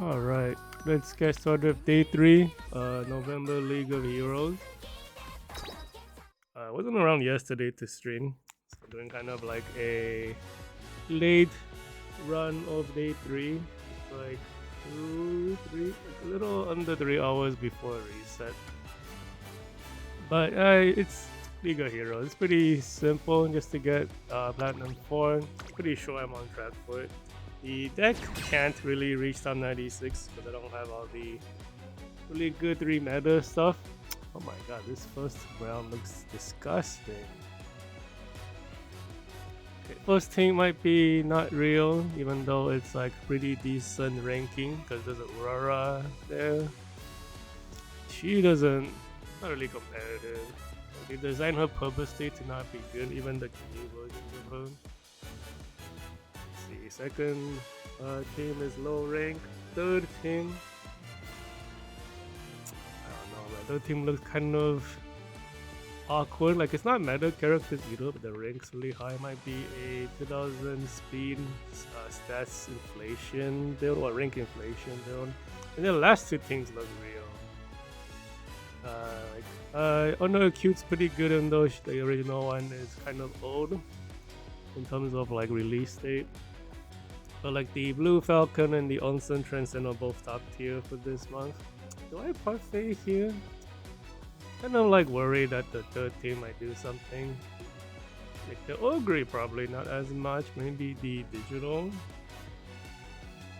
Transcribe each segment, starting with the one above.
Alright, let's get started with day 3, November League of Heroes. I wasn't around yesterday to stream, so doing kind of like a late run of day 3. It's like 2, 3, like a little under 3 hours before reset. But it's League of Heroes. It's pretty simple just to get Platinum 4. Pretty sure I'm on track for it. The deck can't really reach top 96 because I don't have all the really good 3 meta stuff. Oh my god, this first round looks disgusting. Okay, first team might be not real, even though it's like pretty decent ranking because there's Aurora there. She doesn't, not really competitive. They designed her purposely to not be good, even the new versions of her. The second team is low rank. Third team, I don't know, man. Third team looks kind of awkward. Like it's not meta characters either, but the rank's really high. Might be a 2000 speed stats inflation build or rank inflation build. And the last two teams look real. Oh no, Cute's pretty good, in though the original one is kind of old in terms of like release date. But like the Blue Falcon and the Onsen Transcend are both top tier for this month. Do I parfait here? Kind of like worried that the third team might do something. Like the Ogre probably not as much. Maybe the digital.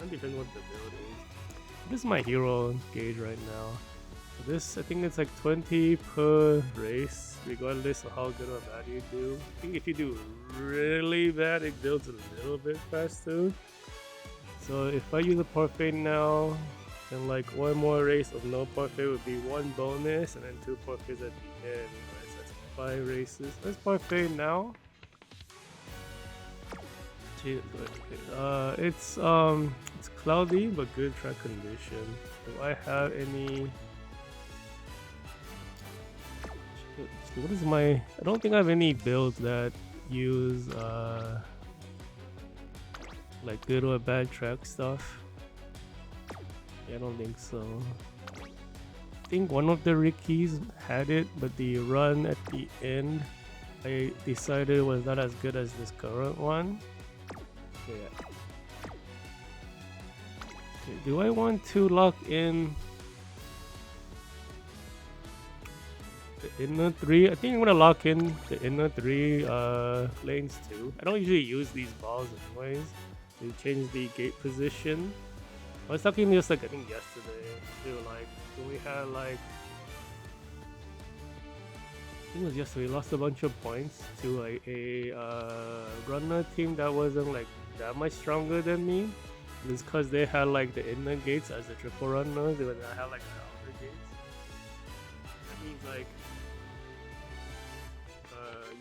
It depends what the build is. This is my hero gauge right now. So this, I think it's like 20 per race, regardless of how good or bad you do. I think if you do really bad, it builds a little bit faster. So if I use a parfait now, then like one more race of no parfait would be 1 bonus, and then 2 parfaits at the end. Right? So that's 5 races. Let's parfait now. It's cloudy but good track condition. Do I have any? What is my? I don't think I have any builds that use like good or bad track stuff. Yeah, I don't think so. I think one of the Rickies had it, but the run at the end I decided was not as good as this current one. Yeah. Okay, do I want to lock in the inner 3? I think I'm gonna lock in the inner 3 lanes too. I don't usually use these balls anyways. To change the gate position. I was talking just like I think yesterday too, like when we had like I think it was yesterday, we lost a bunch of points to like a runner team that wasn't like that much stronger than me. It's because they had like the inner gates as the triple runners, and I had like the outer gates. That means like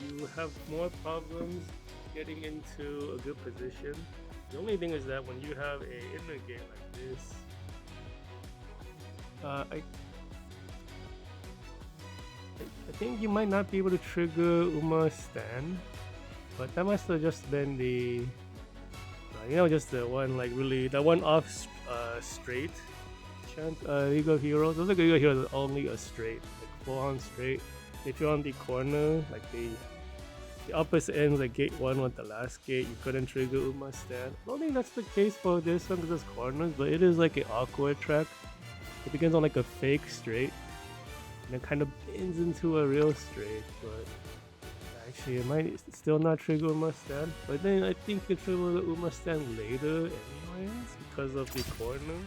you have more problems getting into a good position. The only thing is that when you have a inner gate like this, I think you might not be able to trigger Uma stand, but that must have just been the just the one like really that one off straight chant League of Heroes. Those League of Heroes are only a straight, like full on straight. If you're on the corner, like the opposite ends, like gate 1 with the last gate, you couldn't trigger Uma stand. I don't think that's the case for this one because it's corners, but it is like an awkward track. It begins on like a fake straight and it kind of ends into a real straight, but actually it might still not trigger Uma stand. But then I think you trigger the Uma stand later anyways because of the corner.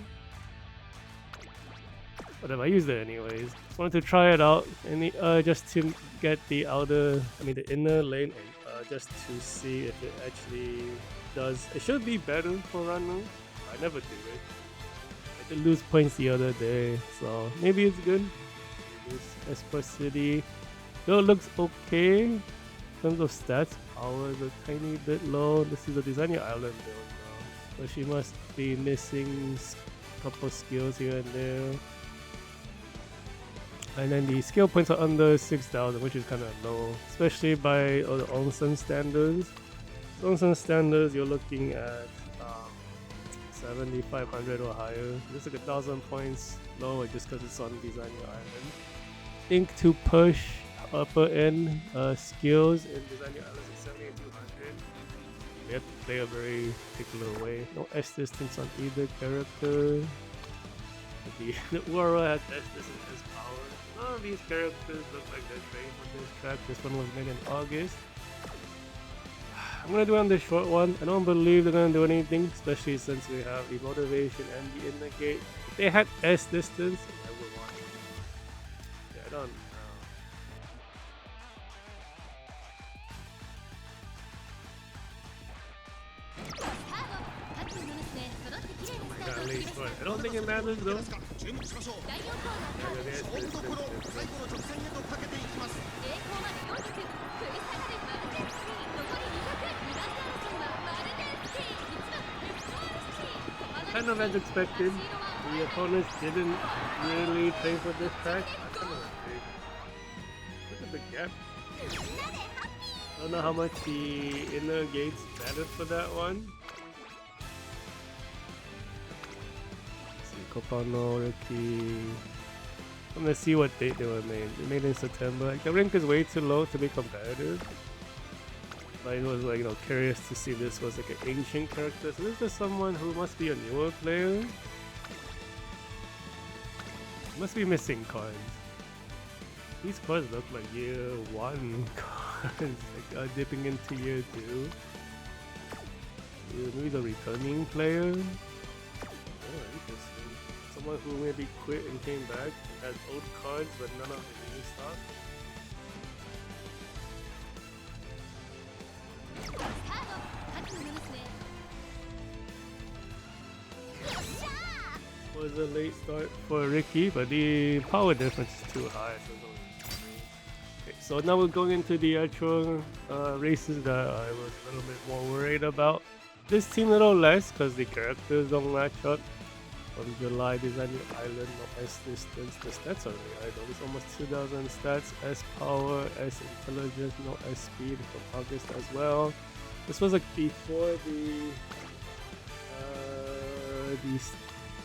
Whatever, I used it anyways. Just wanted to try it out and just to get the inner lane and just to see if it actually does. It should be better for runner. I never do it. I did lose points the other day, so maybe it's good. This Esper City, though it looks okay in terms of stats. Power is a tiny bit low. This is a Designer Island build now, so she must be missing a couple skills here and there. And then the skill points are under 6,000, which is kind of low, especially by the Onsen standards. Onsen standards, you're looking at 7,500 or higher. Just like 1,000 points lower just because it's on Design Your Island. I think to push upper end skills in Design Your Island is 7,200. You have to play a very particular way. No S distance on either character. The Aurora has S distance as power. None of these characters look like they're trained for this track. This one was made in August. I'm gonna do it on the short one. I don't believe they're gonna do anything, especially since we have the motivation and the indicate. If they had S distance, I would want it. Yeah, I don't know. Oh my god, late start. I don't think it matters though. Kind of as expected, the opponents didn't really train for this track. I kind of agree. Look at the gap. I don't know how much the inner gates mattered for that one. Let's see, Copano, Ricky. I'm gonna see what date they were made. They made in September. Like, the rank is way too low to be competitive. I was like, curious to see this was like an ancient character. So this is someone who must be a newer player. Must be missing cards. These cards look like year 1 cards, like dipping into year 2. Maybe the returning player. Oh, interesting. Someone who maybe quit and came back and had old cards but none of the new stuff. Was a late start for Ricky, but the power difference is too high, so it's only 3. Okay, so now we're going into the actual races that I was a little bit more worried about. This team a little less because the characters don't match up. From July, Design Your Island, no S distance. The stats are really high though. It's almost 2,000 stats. S power, S intelligence, no S speed from August as well. This was like before the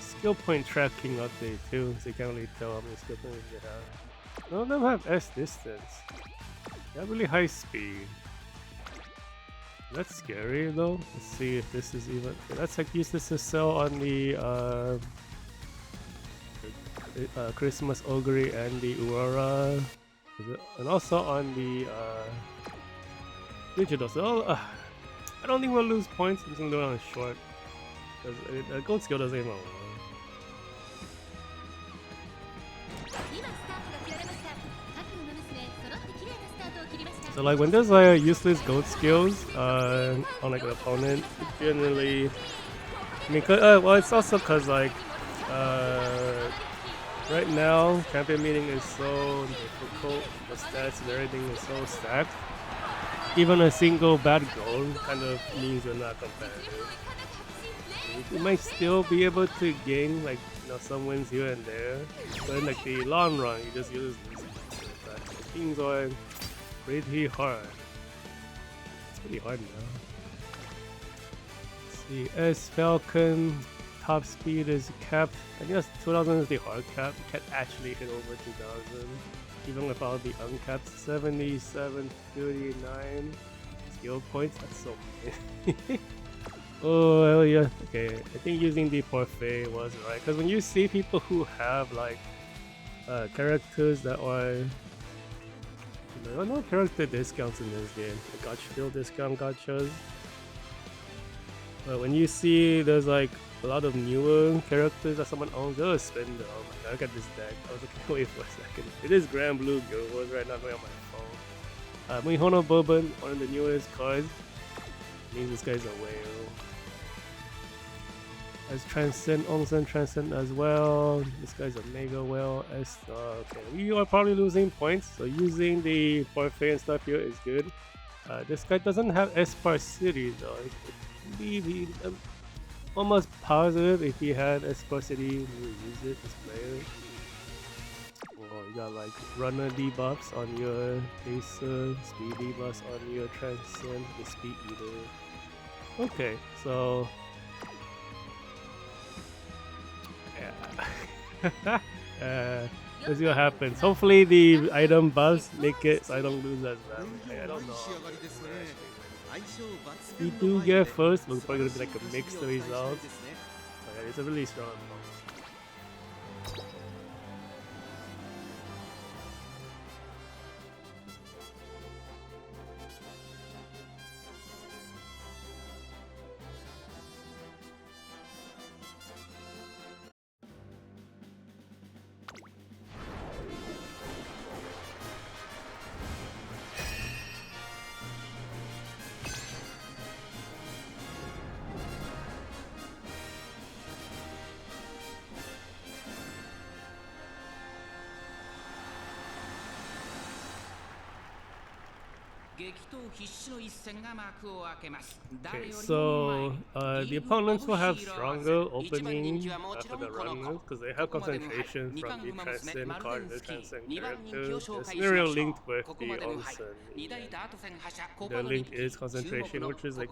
skill point tracking update too, so you can't really tell how many skill points you have. None of them have S distance. They have really high speed. That's scary though. Let's see if this is even. That's like use this to sell on the Christmas Augury and the Aurora, and also on the digital. So I don't think we'll lose points. I'm just gonna do it on short because gold skill doesn't even work. So like when there's like useless gold skills on like an opponent, generally, I mean, well, it's also cause like right now champion meeting is so difficult. The stats and everything is so stacked. Even a single bad gold kind of means you're not competitive. You might still be able to gain like some wins here and there, but in like the long run, you just use things are pretty hard. It's pretty hard now. Let's see, S Falcon top speed is capped. I think that's 2,000 is the hard cap. You can't actually hit over 2,000, even without the uncapped. 7739 skill points. That's so many. Oh hell yeah. Okay, I think using the parfait was right, because when you see people who have like characters that are there are no character discounts in this game. The gotcha discount gotchas. But when you see there's like a lot of newer characters that someone owns, they'll spend them. Oh my god, look at this deck. I was looking away for a second. It is Grand Blue Guild Wars right now going on my phone. Mihono Bourbon, one of the newest cards. Means this guy's a whale. As Transcend, Onsen Transcend as well. This guy's a mega whale. Okay, we are probably losing points, so using the parfait and stuff here is good. This guy doesn't have Sparsity though. I'm almost positive if he had Sparsity, he would use it. This player. Well, you got like runner debuffs on your Acer, speed debuffs on your Transcend, the Speed Eater. Okay, so Let's see what happens. Hopefully the item buffs make it so I don't lose as badly. I don't know. If we do get first, it's probably gonna be like a mixed result. But yeah, it's a really strong opponent. Okay, so the opponents will have stronger opening for the runners because they have concentration from the transcend card and the transcend character. The scenario linked with the onsen. The link is concentration, which is like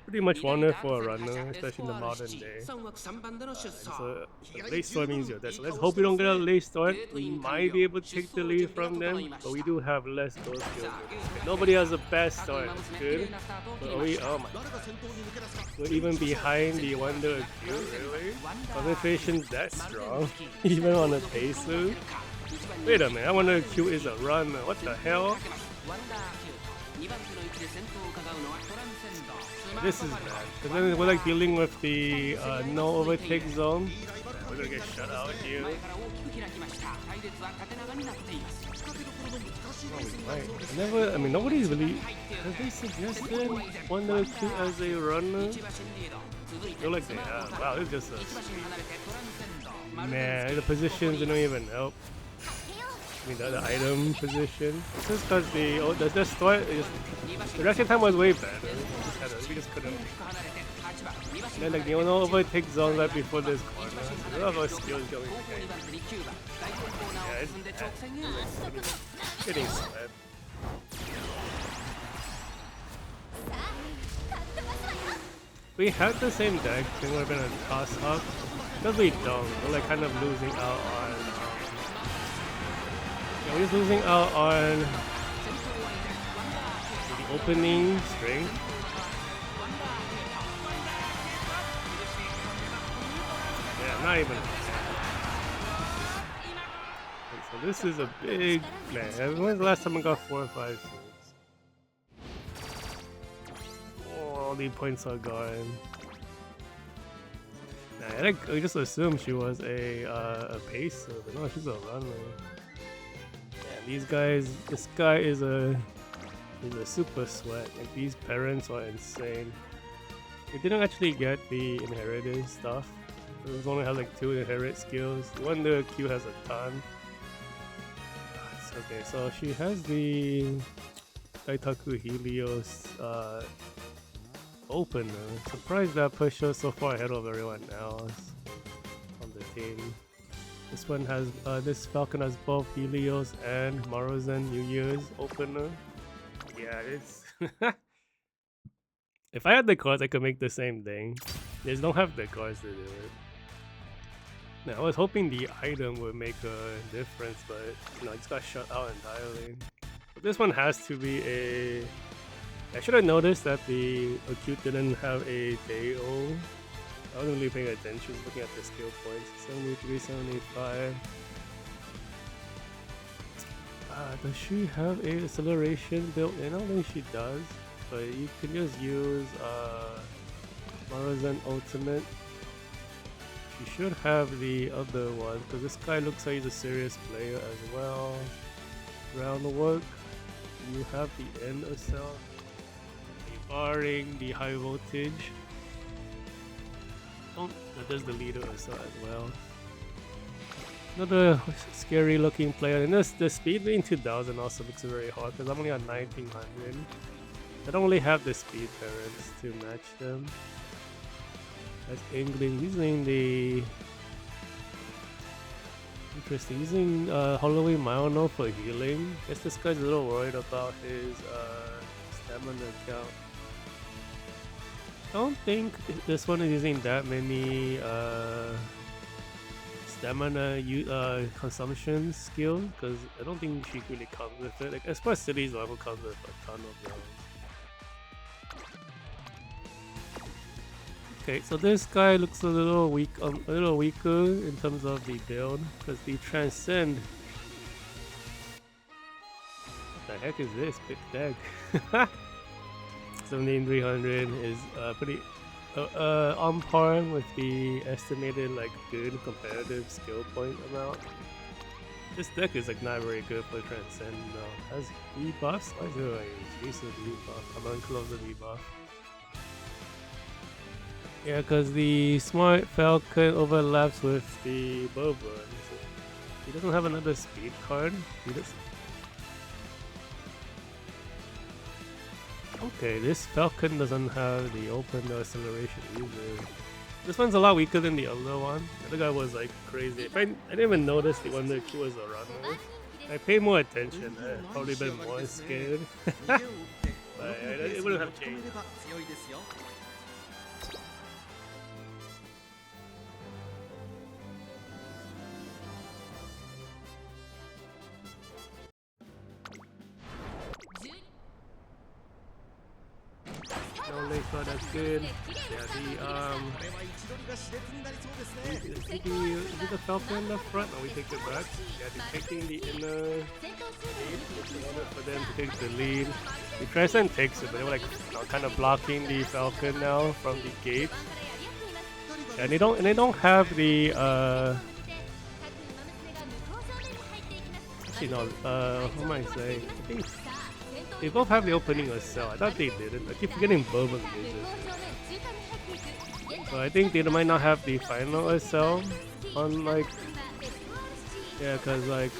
pretty much wanted for a runner, especially in the modern day. And so the late start means you're dead. So let's hope we don't get a late start. We might be able to take the lead from them, but we do have less goal skills. Okay, nobody has a bad start. That's good. But are we? Oh my god. We're even behind the Wonder Acute, really? Concentration's that strong? Even on a pacer? Wait a minute, I Wonder Acute is a runner. What the hell? This is bad. Because then we're like dealing with the no overtake zone. We're gonna get shut out here. I mean, nobody's really. Have they suggested Wonder Acute as a runner? I feel like they have. Wow, it's just a. Man, the positions don't even help. I mean, the item position. It's just because the start is. The reaction time was way better. We just couldn't. And then, like, the no overtake zone right before this corner. So a lot of our skills going again. Yeah, it's getting swept. We had the same deck, then we're gonna toss up. Because we don't, we're like kind of losing out on. Yeah, we're just losing out on the opening strength. Yeah, not even. So this is a big man. When's the last time I got 4 or 5 6? Oh, all the points are gone. Nah, I just assumed she was a pacer, but no, she's a runner. Yeah, these guys. This guy is a super sweat. Like, these parents are insane. We didn't actually get the inherited stuff. It only has like 2 inherit skills. The Wonder Q has a ton. Okay, so she has the Daitaku Helios opener. Surprised that pushed her so far ahead of everyone else on the team. This one has this Falcon has both Helios and Maruzen New Year's opener. Yeah, it's if I had the cards I could make the same thing. They just don't have the cards to do it. Now, I was hoping the item would make a difference, but you know, it just got shut out entirely. But this one has to be a. I should have noticed that the Acute didn't have a Deo. I wasn't really paying attention, just looking at the skill points. 73, 75. Does she have a acceleration built in? I don't think she does, but you can just use Maruzen Ultimate. You should have the other one, because this guy looks like he's a serious player as well. Groundwork, you have the end of cell, barring the high voltage. Oh, there's the leader of cell as well. Another scary looking player, and the speed being 2000 also looks very hard, because I'm only on 1900. I don't really have the speed parents to match them. That's England using the interesting using Halloween Myono for healing. Guess this guy's a little worried about his stamina count. I don't think this one is using that many stamina consumption skill, because I don't think she really comes with it. Like as far as cities level comes with a ton of those. Okay, so this guy looks a little weak, a little weaker in terms of the build, because the transcend. What the heck is this big deck? 17300 is pretty on par with the estimated like good competitive skill point amount. This deck is like not very good for transcend though. Has debuffs? Why is there a use of debuff? I'm unclose the debuff. Yeah, because the Smart Falcon overlaps with the Boba. He doesn't have another speed card. He does. Okay, this Falcon doesn't have the open acceleration either. This one's a lot weaker than the other one. The other guy was like crazy. I didn't even notice the one that he was a runner. I paid more attention. I'd probably been more scared. But it wouldn't have changed. No late shot, that's good. Yeah, is the Falcon in the front? No, we take it back. Yeah, they're taking the inner lead in order for them to take the lead. The Transcend takes it, but they were like kind of blocking the Falcon now from the gate. Yeah, and they don't have the actually no, what am I saying? I think they both have the opening of cell. I thought they didn't. I keep forgetting Boba uses it. So I think they might not have the final cell on like, yeah, cause like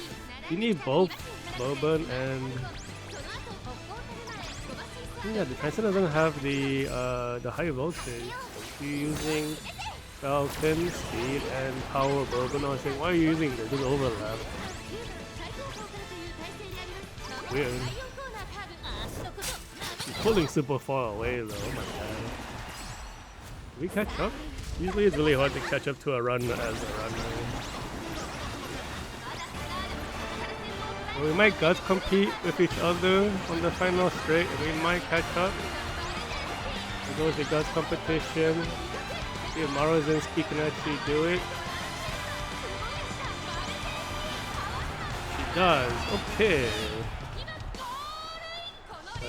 you need both Boba and yeah, the Transcend doesn't have the high voltage. So you're using Falcon, speed, and power Boba. I was saying, why are you using this? This overlap. Weird. She's pulling super far away though, oh my god. Can we catch up? Usually it's really hard to catch up to a run as a runner. Well, we might guts compete with each other on the final straight and we might catch up. There goes the guts competition. See if Marozinski can actually do it. She does, okay.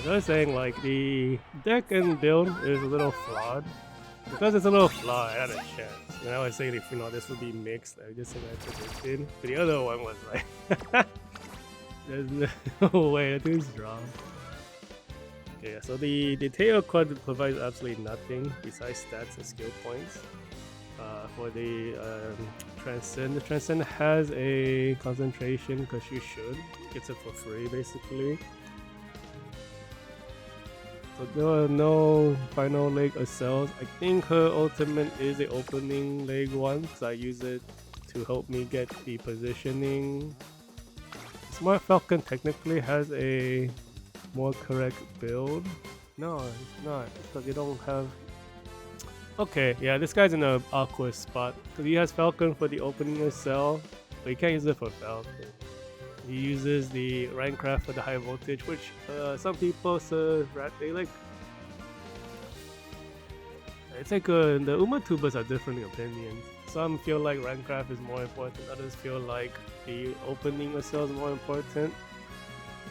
I was saying like the deck and build is a little flawed. Because it's a little flawed, I had a chance. And I was saying if this would be mixed, I just said I predicted. But the other one was like there's no way, that dude's drawn. Okay, so the tail card provides absolutely nothing besides stats and skill points. For the Transcend. The Transcend has a concentration because you should. Gets it for free basically. So there are no final leg cells. I think her ultimate is the opening leg one because I use it to help me get the positioning. Smart Falcon technically has a more correct build. No, it's not. It's because you don't have... Okay, yeah, this guy's in an awkward spot because he has Falcon for the opening cell, but he can't use it for Falcon. He uses the Rankraft for the high voltage, which some people they like. It's like the Umatubas are different opinions. Some feel like Rankraft is more important, others feel like the opening of cells is more important.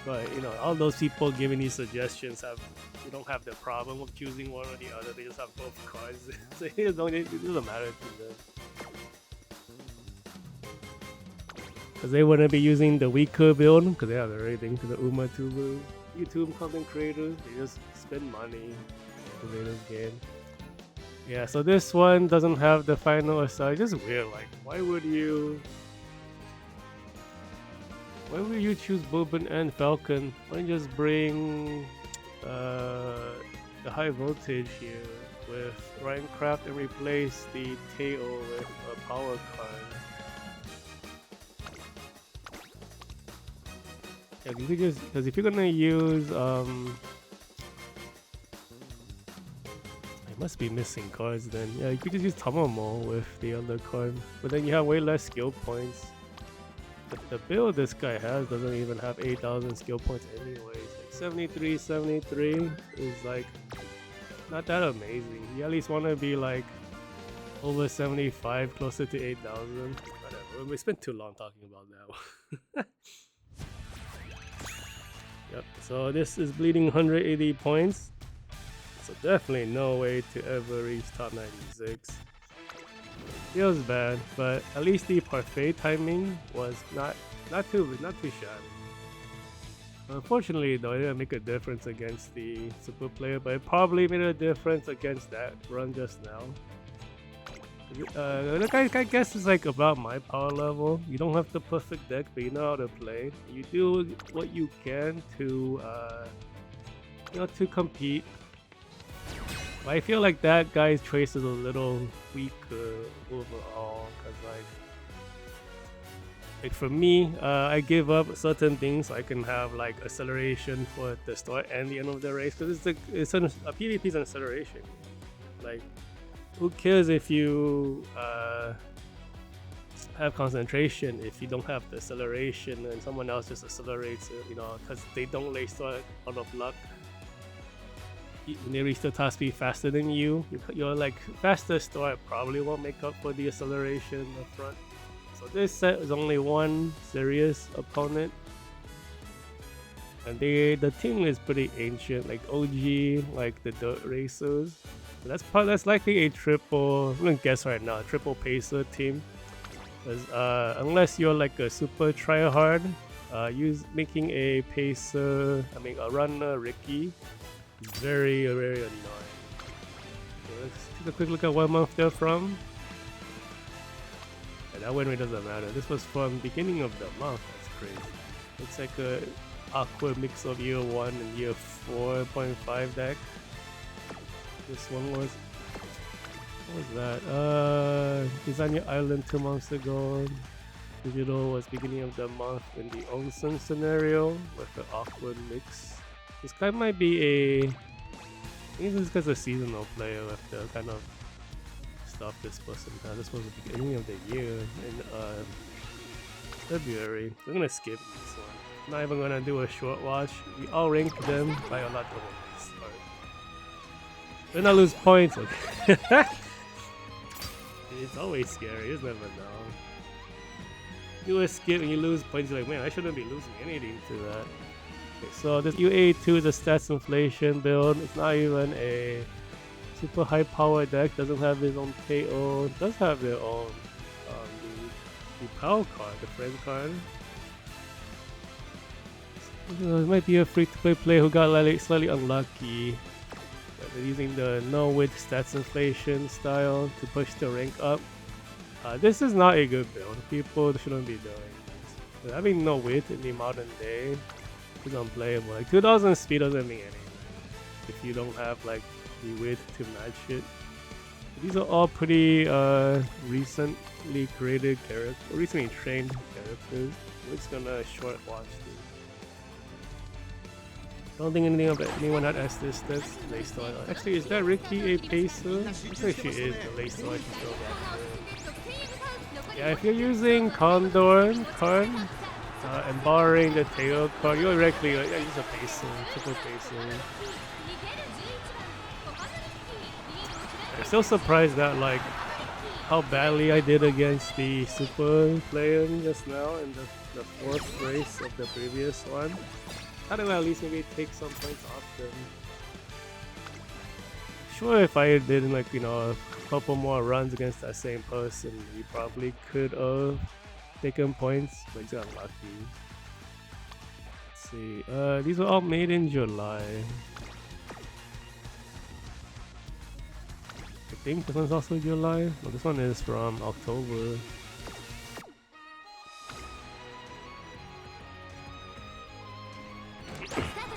But all those people giving these suggestions they don't have the problem of choosing one or the other. They just have both cards, so it doesn't matter to them. Because they wouldn't be using the weaker build because they have everything to the Umatubers. YouTube content creators, they just spend money to play this game. Yeah, so this one doesn't have the final aside. Just weird, like why would you choose Bourbon and Falcon? Why don't you just bring the high voltage here with Rankraft and replace the tail with a power card? Yeah, you could just, because if you're gonna use Must be missing cards then. Yeah, you could just use Tamamo with the other card. But then you have way less skill points. The build this guy has doesn't even have 8,000 skill points anyways. Like 73 is like not that amazing. You at least want to be like over 75, closer to 8,000. Whatever. We spent too long talking about that one. Yep, so this is bleeding 180 points. So definitely no way to ever reach top 96. Feels bad, but at least the parfait timing was not too shabby. Unfortunately though, it didn't make a difference against the super player, but it probably made a difference against that run just now. I guess it's like about my power level. You don't have the perfect deck, but you know how to play. You do what you can to to compete. But I feel like that guy's choice is a little weaker overall, because like for me, I give up certain things so I can have like acceleration for the start and the end of the race, because a PvP is an acceleration. Like, who cares if you have concentration if you don't have the acceleration and someone else just accelerates it, because they don't lay start out of luck. When they reach the top speed faster than you, your like faster start probably won't make up for the acceleration up front. So this set is only one serious opponent, and the team is pretty ancient, like OG, like the dirt racers. So that's likely a triple. I'm gonna guess right now, triple pacer team. Because unless you're like a super tryhard, making a runner Ricky is very annoying. So let's take a quick look at what month they're from. And that win rate doesn't matter. This was from beginning of the month. That's crazy. It's like a awkward mix of year 1 and year 4.5 deck. This one was, what was that? Design Island 2 months ago. Digital was beginning of the month in the onsen scenario with the awkward mix. This guy might be I think this guy's a seasonal player with the kind of stuff this person has. This was the beginning of the year in February. We're gonna skip this one. I'm not even gonna do a short watch. We all rank them by a lot of points. We're not lose points. Okay. It's always scary. You just never know. Do a skip and you lose points. You're like, man, I shouldn't be losing anything to that. Okay, so this UA2 is a stats inflation build. It's not even a super high power deck. Doesn't have its own KO. It does have their own the power card, the friend card. So it might be a free-to-play player who got slightly unlucky. They're using the no width stats inflation style to push the rank up. This is not a good build. People shouldn't be doing this. But having no width in the modern day is unplayable. Like 2000 speed doesn't mean anything if you don't have like the width to match it. These are all pretty recently created characters, recently trained characters. We're just gonna short watch this. Don't think anyone had asked this. That's Laystore. Actually, is that Ricky a pacer? I think she is the Laystore. I can throw that. Yeah, if you're using Condor card and borrowing the tail card, you're directly use a pacer, triple pacer. I'm still surprised that like how badly I did against the super player just now in the 4th race of the previous one. How do I at least maybe take some points off them? Sure, if I did like a couple more runs against that same person, you probably could have taken points, but you got lucky. Let's see. These were all made in July. I think this one's also July. No, this one is from October.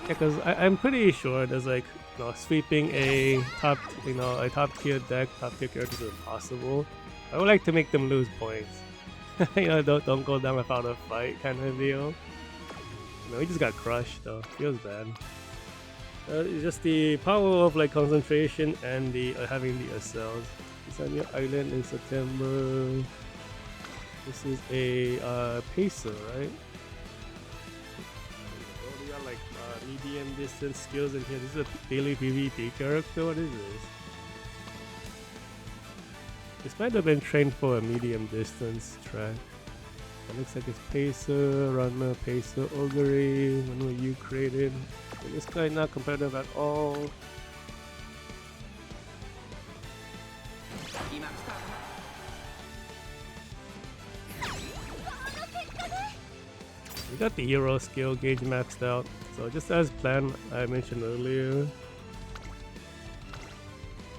Because I'm pretty sure there's like sweeping a top tier deck, top tier character is impossible. I would like to make them lose points. Don't go down without a fight kind of deal. He just got crushed though. Feels bad. It's just the power of like concentration and the having the cells. It's on your island in September. This is a pacer, right? Oh, they got like medium distance skills in here. This is a daily PvP character. What is this? This might have been trained for a medium distance track. It looks like it's pacer, runner, pacer, augury. When were you created? So this guy not competitive at all. We got the hero skill gauge maxed out, so just as planned, I mentioned earlier.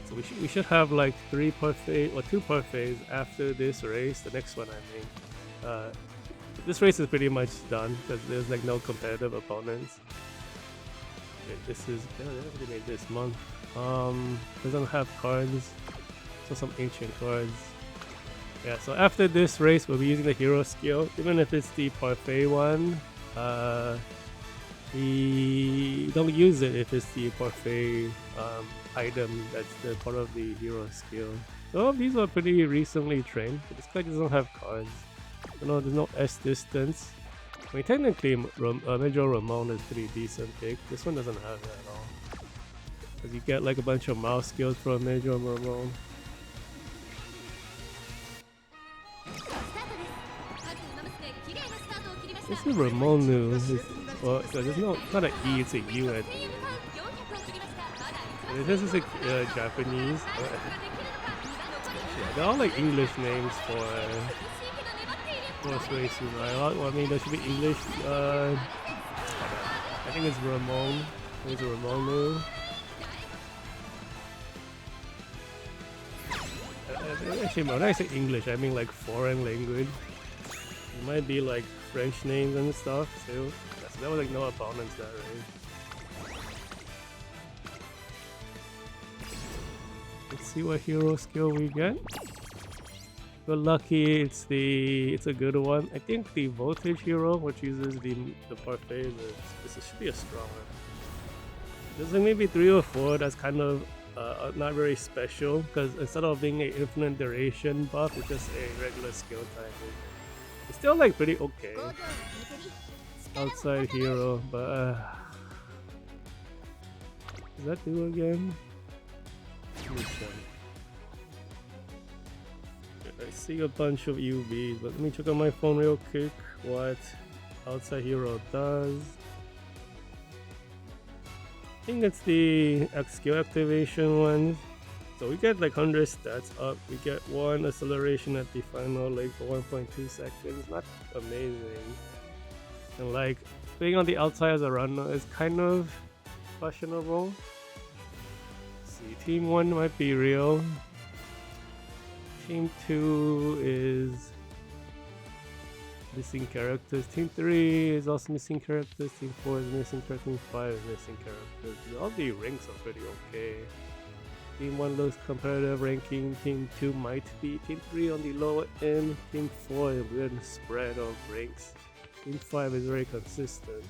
So we should have like 3 parfaits or 2 parfaits after this race. The next one, I mean. This race is pretty much done because there's like no competitive opponents. Okay, this is they already made this month. Doesn't have cards, so some ancient cards. Yeah, so after this race, we'll be using the hero skill, even if it's the parfait one. We don't use it if it's the parfait item that's the part of the hero skill. So these are pretty recently trained. But this guy doesn't have cards. No, there's no S distance. I mean, technically, Major Ramon is pretty decent pick. This one doesn't have that at all. Because you get like a bunch of mouse skills from Major Ramon. This is Ramonu. Well, there's not an E, it's a U at the end. This is like Japanese. Yeah, they're all like English names for horse races, right? Well, I mean, there should be English. I think it's Ramon. I think it's Ramonu. Actually, when I say English, I mean like foreign language. It might be like French names and stuff too. So there was like no opponents that race. Let's see what hero skill we get. We're lucky it's a good one. I think the voltage hero, which uses the parfait, this should be a strong one. There's like maybe 3 or 4 that's kind of not very special because instead of being an infinite duration buff, it's just a regular skill type. It's still like pretty okay. Outside hero, but does that do again? I see a bunch of UVs, but let me check on my phone real quick what outside hero does. I think it's the skill activation ones. So we get like 100 stats up. We get 1 acceleration at the final leg for 1.2 seconds. Not amazing. And like being on the outside as a runner is kind of questionable. Let's see, team 1 might be real. Team 2 is missing characters. Team 3 is also missing characters. Team 4 is missing characters. Team 5 is missing characters. All the ranks are pretty okay. Team 1 looks competitive ranking. Team 2 might be. Team 3 on the lower end. Team 4 is a weird spread of ranks. Team 5 is very consistent.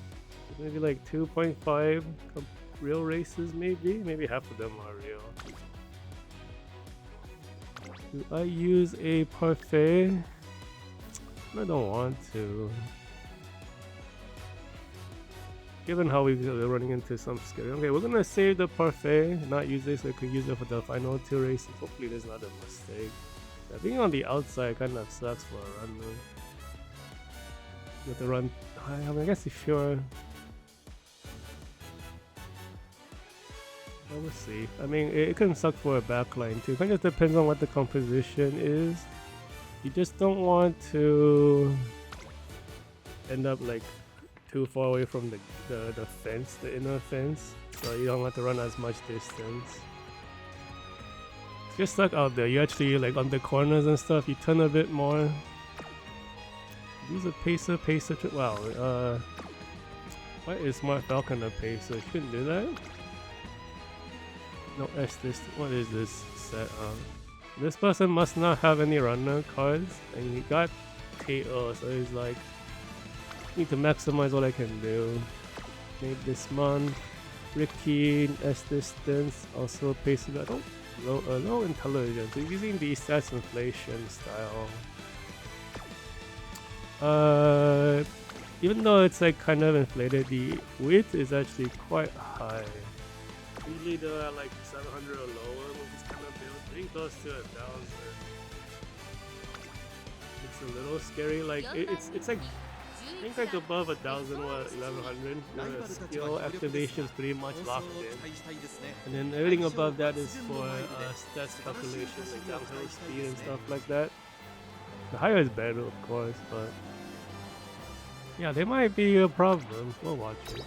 Maybe like 2.5 real races, maybe? Maybe half of them are real. Do I use a parfait? I don't want to. Given how we're running into some scary. Okay, we're gonna save the parfait, not use this so we can use it for the final 2 races. Hopefully there's not a mistake. Yeah, being on the outside kind of sucks for a runner. You have to run. I mean, I guess if you're. We'll see. I mean, it can suck for a backline too. It kind of depends on what the composition is. You just don't want to end up like too far away from the fence, the inner fence, so you don't have to run as much distance. If you're stuck out there, you actually like on the corners and stuff, you turn a bit more. Use a pacer, wow, why is Smart Falcon a pacer? Shouldn't do that. No S this. What is this set up? This person must not have any runner cards, and he got KO, so he's like, need to maximize what I can do. Maybe this month. Ricky S distance, also pacing. I don't low intelligence. He's using the stats inflation style. Even though it's like kind of inflated, the width is actually quite high. Usually they're at like 700 or lower with this kind of build. Getting close to 1,000. It's a little scary. Like it's like I think like above 1,000 or 1,100. The skill activation is pretty much locked in, and then everything above that is for stats calculations like downhill speed and stuff like that. The higher is better, of course, but yeah, there might be a problem. We'll watch it.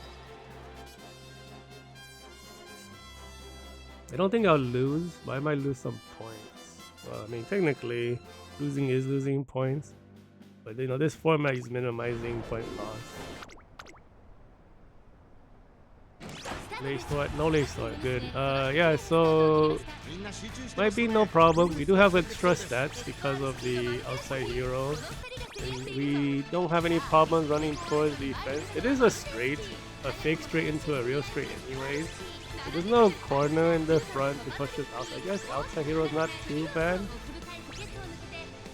I don't think I'll lose, but I might lose some points. Well, I mean, technically, losing is losing points, but you know, this format is minimizing point loss. Late start, no late start, good. Yeah, so might be no problem. We do have extra stats because of the outside hero, and we don't have any problems running towards the fence. It is a fake straight into a real straight anyways. So there's no corner in the front to push us out. I guess outside hero is not too bad.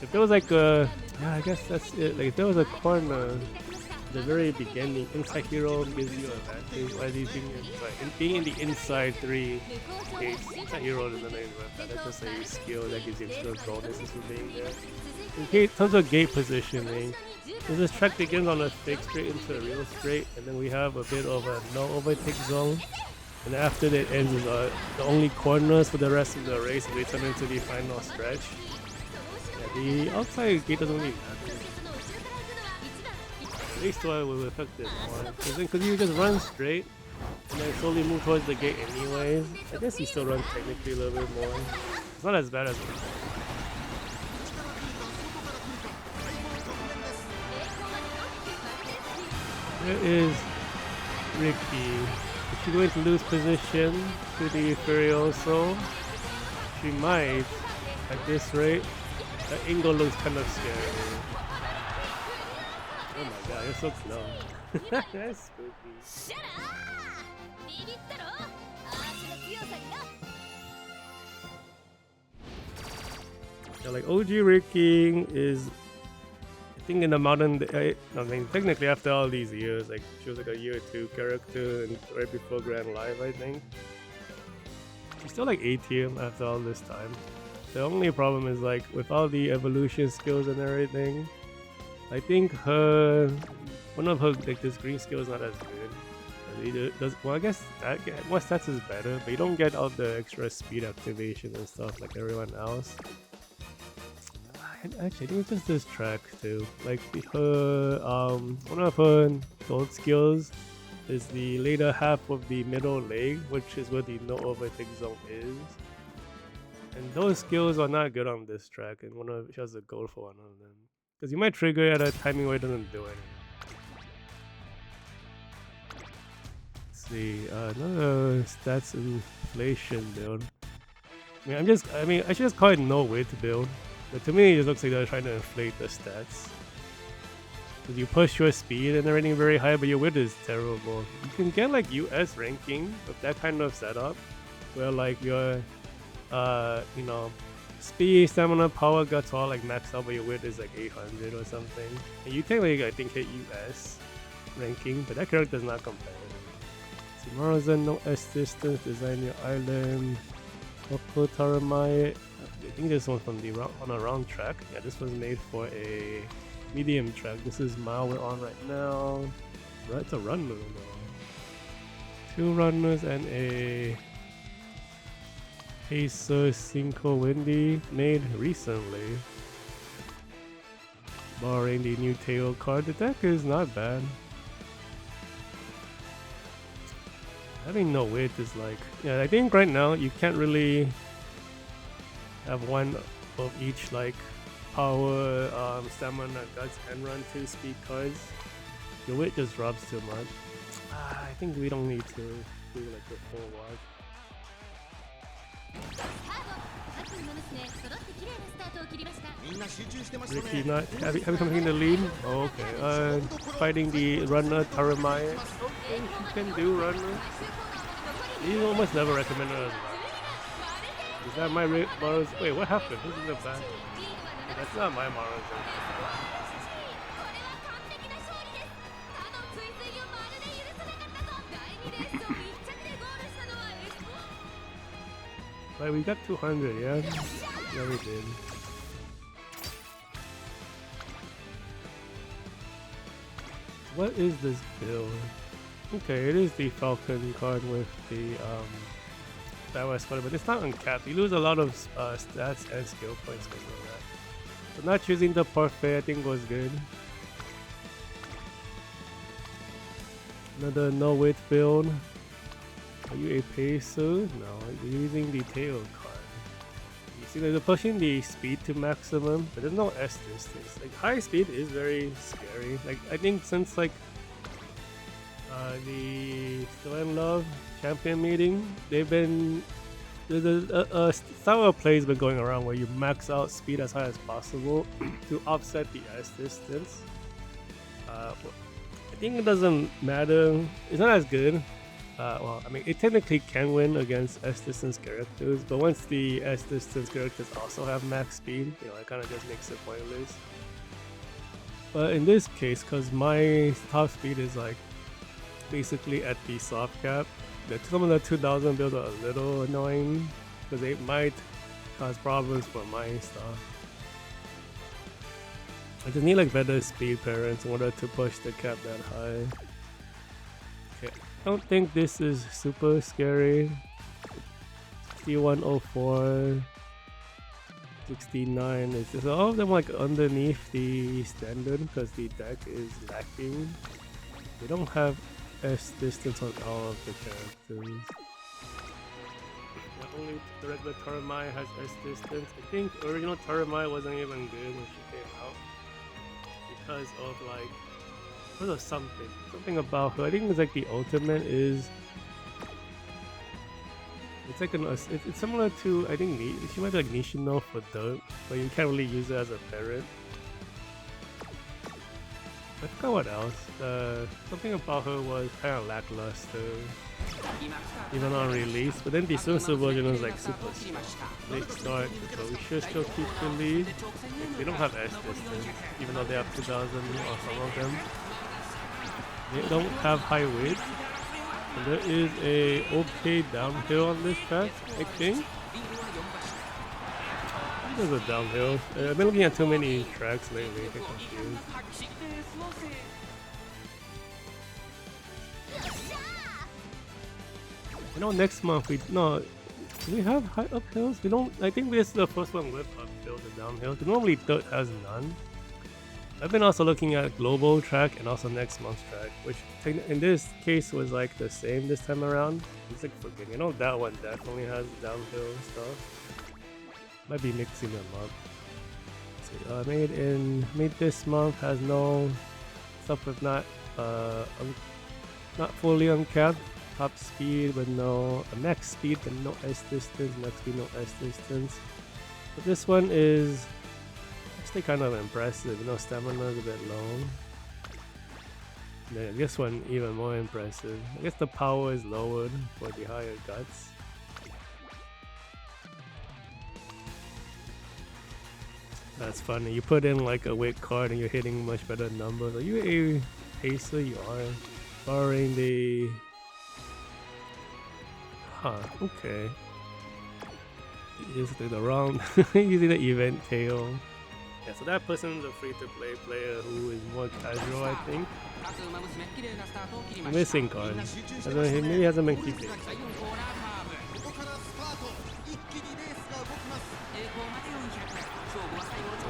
If there was like a, yeah, I guess that's it. Like if there was a corner at the very beginning, inside hero gives you advantage. Why do you think being in the inside 3 gates, inside hero doesn't really work. That's just a skill that gives you extra bonuses for being there. In terms of gate positioning, so this track begins on a fake straight into a real straight, and then we have a bit of a no overtake zone. And after that ends is the only corners for the rest of the race. We turn into the final stretch. Yeah, the outside gate doesn't really matter. At least why will affect it more. Because you just run straight and then slowly move towards the gate anyways. I guess you still run technically a little bit more. It's not as bad as before. There is Ricky. Is she going to lose position to the Furioso? She might. At this rate, the angle looks kind of scary. Oh my god, you're so close. That's spooky. Yeah, like OG Ricky is, I think in the modern day, I mean technically after all these years, like she was like a year 2 character and right before Grand Live, I think. She's still like 18 after all this time. The only problem is like with all the evolution skills and everything, I think one of her like this green skill is not as good. Well, I guess that more stats is better, but you don't get all the extra speed activation and stuff like everyone else. Actually, I think it's just this track too. Like one of her gold skills is the later half of the middle leg, which is where the no overtake zone is. And those skills are not good on this track, and she has a gold for one of them. Because you might trigger at a timing where it doesn't do anything. Let's see, another stats inflation build. I should just call it no width build. But to me, it looks like they're trying to inflate the stats. Because you push your speed and everything very high, but your width is terrible. You can get like US ranking with that kind of setup, where like your, speed, stamina, power guts all like maxed out, but your width is like 800 or something. And you technically, I think, hit US ranking, but that character is not competitive. Tomorrow's no S distance, design your island. Oko Taramai. I think this one's on a round track. Yeah, this was made for a medium track. This is mile we're on right now. Right, it's a run move though. 2 runners and a Pacer Cinco Windy made recently. Barring the new tail card, the deck is not bad. Having no width is like, yeah, I think right now you can't really have one of each like power, stamina, guts, and run 2 speed cards. Your width just drops too much. I think we don't need to do like the full walk. Ricky not having something in the lead. Oh, okay. Fighting the runner Taramaya. Okay, she can do runner. These almost never recommended as well. Is that my Mara's? Wait, what happened? Who's in the back? Wait, that's not my Mara's. Right, we got 200, yeah? Yeah, we did. What is this build? Okay, it is the Falcon card with the Badass card, but it's not uncapped. You lose a lot of stats and skill points because of that. So not choosing the Parfait I think was good. Another no weight build. Are you a peso? No, you're using the tail card. You see, they're pushing the speed to maximum, but there's no S distance. Like high speed is very scary. Like I think since like the Still in Love champion meeting, they've been there's a style of play has been going around where you max out speed as high as possible to offset the S distance. I think it doesn't matter. It's not as good. Well, I mean, it technically can win against S-distance characters, but once the S-distance characters also have max speed, you know, it kind of just makes it pointless. But in this case, because my top speed is like basically at the soft cap, some of the 2000 builds are a little annoying because they might cause problems for my stuff. I just need like better speed parents in order to push the cap that high. Okay. I don't think this is super scary. 6104, 69 is just all of them like underneath the standard because the deck is lacking. They don't have S distance on all of the characters. Only the regular Taramai has S distance. I think original Taramai wasn't even good when she came out because of like something about her. I think it's like the ultimate is it's like it's similar to, I think she might be like Nishino for dirt, but you can't really use it as a parent. I forgot what else. Something about her was kind of lackluster even on release, but then the Sunsu version was like super strong. Late start, but we should still keep the lead. Like, they don't have S distance, even though they have 2000 or some of them. They don't have high weight. And there is a okay downhill on this track, I think. There's a downhill. I've been looking at too many tracks lately, I get confused. You know, next month do we have high uphills? We don't. I think this is the first one with uphills and downhills. Normally dirt has none. I've been also looking at global track and also next month's track, which in this case was like the same this time around. It's like forgetting. You know, that one definitely has downhill stuff. Might be mixing them up. So, made this month has no stuff with not fully uncapped. Top speed but no max speed but no S distance, max speed no S distance. But this one is actually kind of impressive. You know, stamina is a bit low. Yeah, this one even more impressive. I guess the power is lowered for the higher guts. That's funny. You put in like a weight card and you're hitting much better numbers. Are you a pacer? You are. Barring the okay. Using the wrong using the event tail. Yeah, so that person's a free-to-play player who is more casual, I think. Missing cards. Maybe he hasn't been keeping.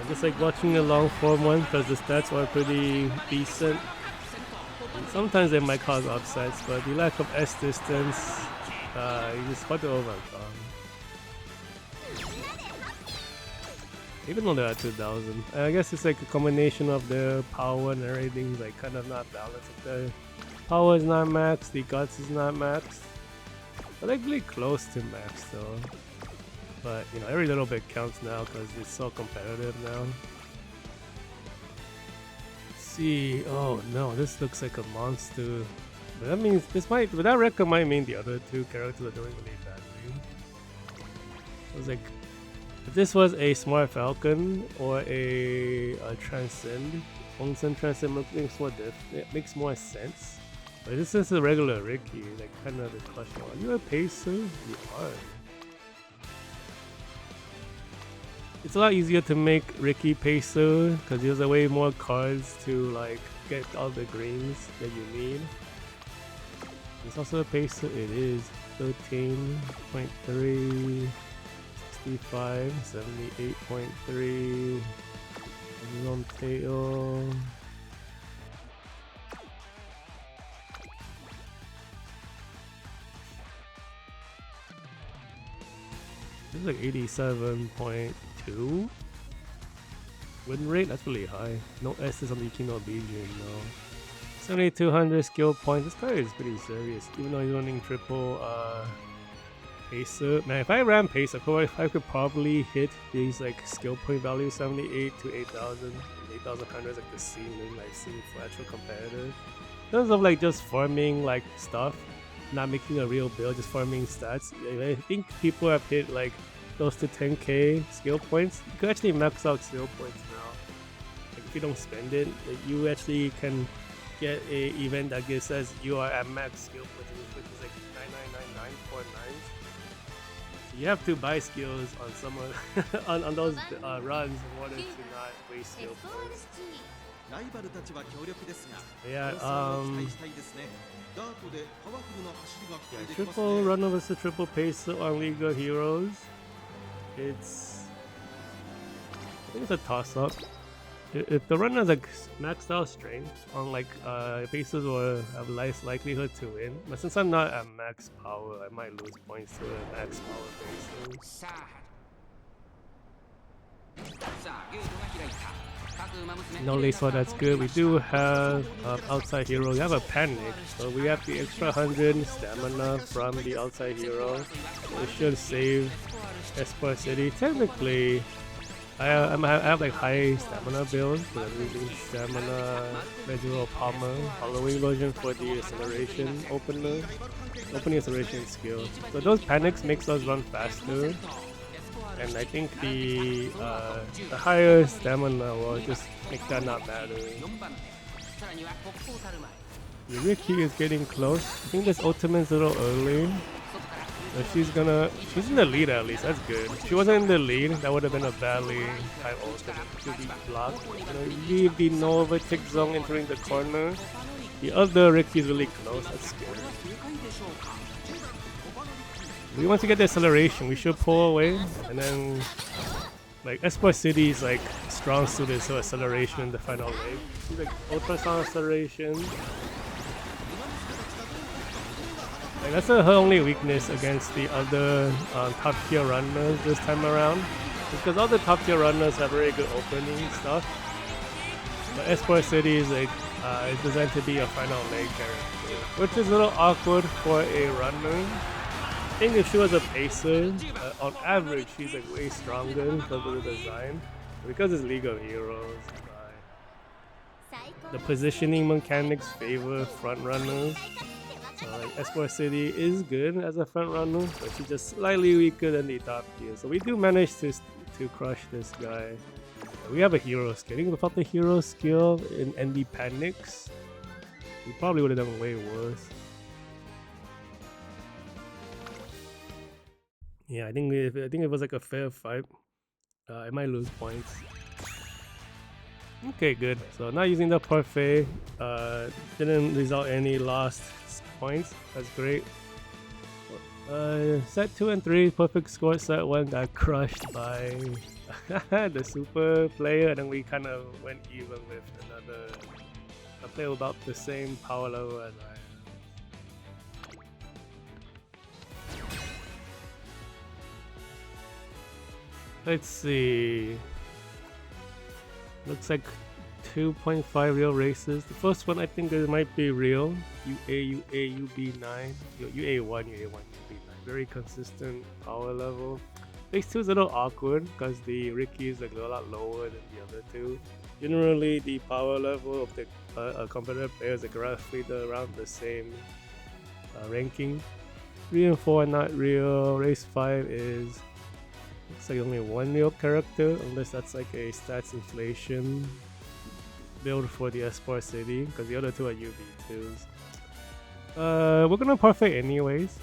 I'm just like watching the long form one because the stats are pretty decent. And sometimes they might cause upsets, but the lack of S distance, it's hard to overcome. Even though they're at 2000, I guess it's like a combination of their power and everything, like kind of not balanced. Like the power is not max, the guts is not max, but like really close to max though. But you know, every little bit counts now because it's so competitive now. Let's see, oh no, this looks like a monster But that means but that record might mean the other two characters are doing really badly. I was like, if this was a Smart Falcon or a Transcend, Onsen Transcend makes more sense. But this is a regular Ricky, like kind of the question. Are you a pacer? You are. It's a lot easier to make Ricky pacer because there's way more cards to like get all the greens that you need. It's also a pacer. It is 13.3, 65, 78.3. Long tail. This is like 87.2 win rate. That's really high. No S's on the Kino Bijin, no. 7200 skill points. This guy is pretty serious, even though he's running triple pacer. Man, if I ran pacer, I could probably hit these like skill point values 78 to 8000. 8100 is like the ceiling I've seen for actual competitive. In terms of like just farming like stuff, not making a real build, just farming stats. I think people have hit like close to 10k skill points. You can actually max out skill points now. Like if you don't spend it, like, you actually can get a event that says you are at max skill points, which is like 999949. So you have to buy skills on some on those runs in order to not waste skill points. Yeah, triple runner versus triple pacer on League of Heroes. I think it's a toss-up. If the runner has like maxed out strength on like pacers will have less likelihood to win. But since I'm not at max power, I might lose points to a max power pacer. No lace sword, that's good. We do have outside hero. We have a panic, so we have the extra 100 stamina from the outside hero. So it should save Espoir City. Technically, I have like high stamina build, so I'm using stamina, Medieval Palmer, Halloween version for the acceleration opening acceleration skill. So those panics makes us run faster. And I think the higher stamina will just make that not matter. The Ricky is getting close. I think this ultimate's a little early. So she's in the lead at least, that's good. If she wasn't in the lead, that would have been a badly high ultimate. She'll be blocked. Leave the no overtake zone entering the corner. The other Ricky's really close, that's good. We want to get the acceleration, we should pull away, and then like Espoir City is like strong suited, so acceleration in the final leg. See like ultrasound acceleration. Like that's her only weakness against the other top tier runners this time around. Because all the top tier runners have very good opening stuff. But Espoir City is like is designed to be a final leg character, which is a little awkward for a runner. I think if she was a pacer, on average she's like way stronger because of the design. But because it's League of Heroes, the positioning mechanics favor front runners. So like Espoir City is good as a front runner, but she's just slightly weaker than the top tier. So we do manage to crush this guy. We have a hero skill. I think without the hero skill and the panics, we probably would have done way worse. Yeah, I think it was like a fair fight. I might lose points. Okay, good. So not using the parfait. Didn't result any lost points. That's great. Set 2 and 3, perfect score. Set 1 got crushed by the super player, and then we kind of went even with a player about the same power level as I am. Let's see. Looks like 2.5 real races. The first one I think it might be real. UA, UB9. UA1, UB9. Very consistent power level. Phase 2 is a little awkward because the Ricky is like a lot lower than the other two. Generally, the power level of the competitive players are roughly around the same ranking. 3 and 4 are not real. Race 5 is looks like only one real character, unless that's like a stats inflation build for the Esport City, because the other two are UV2s. We're gonna parfait anyways.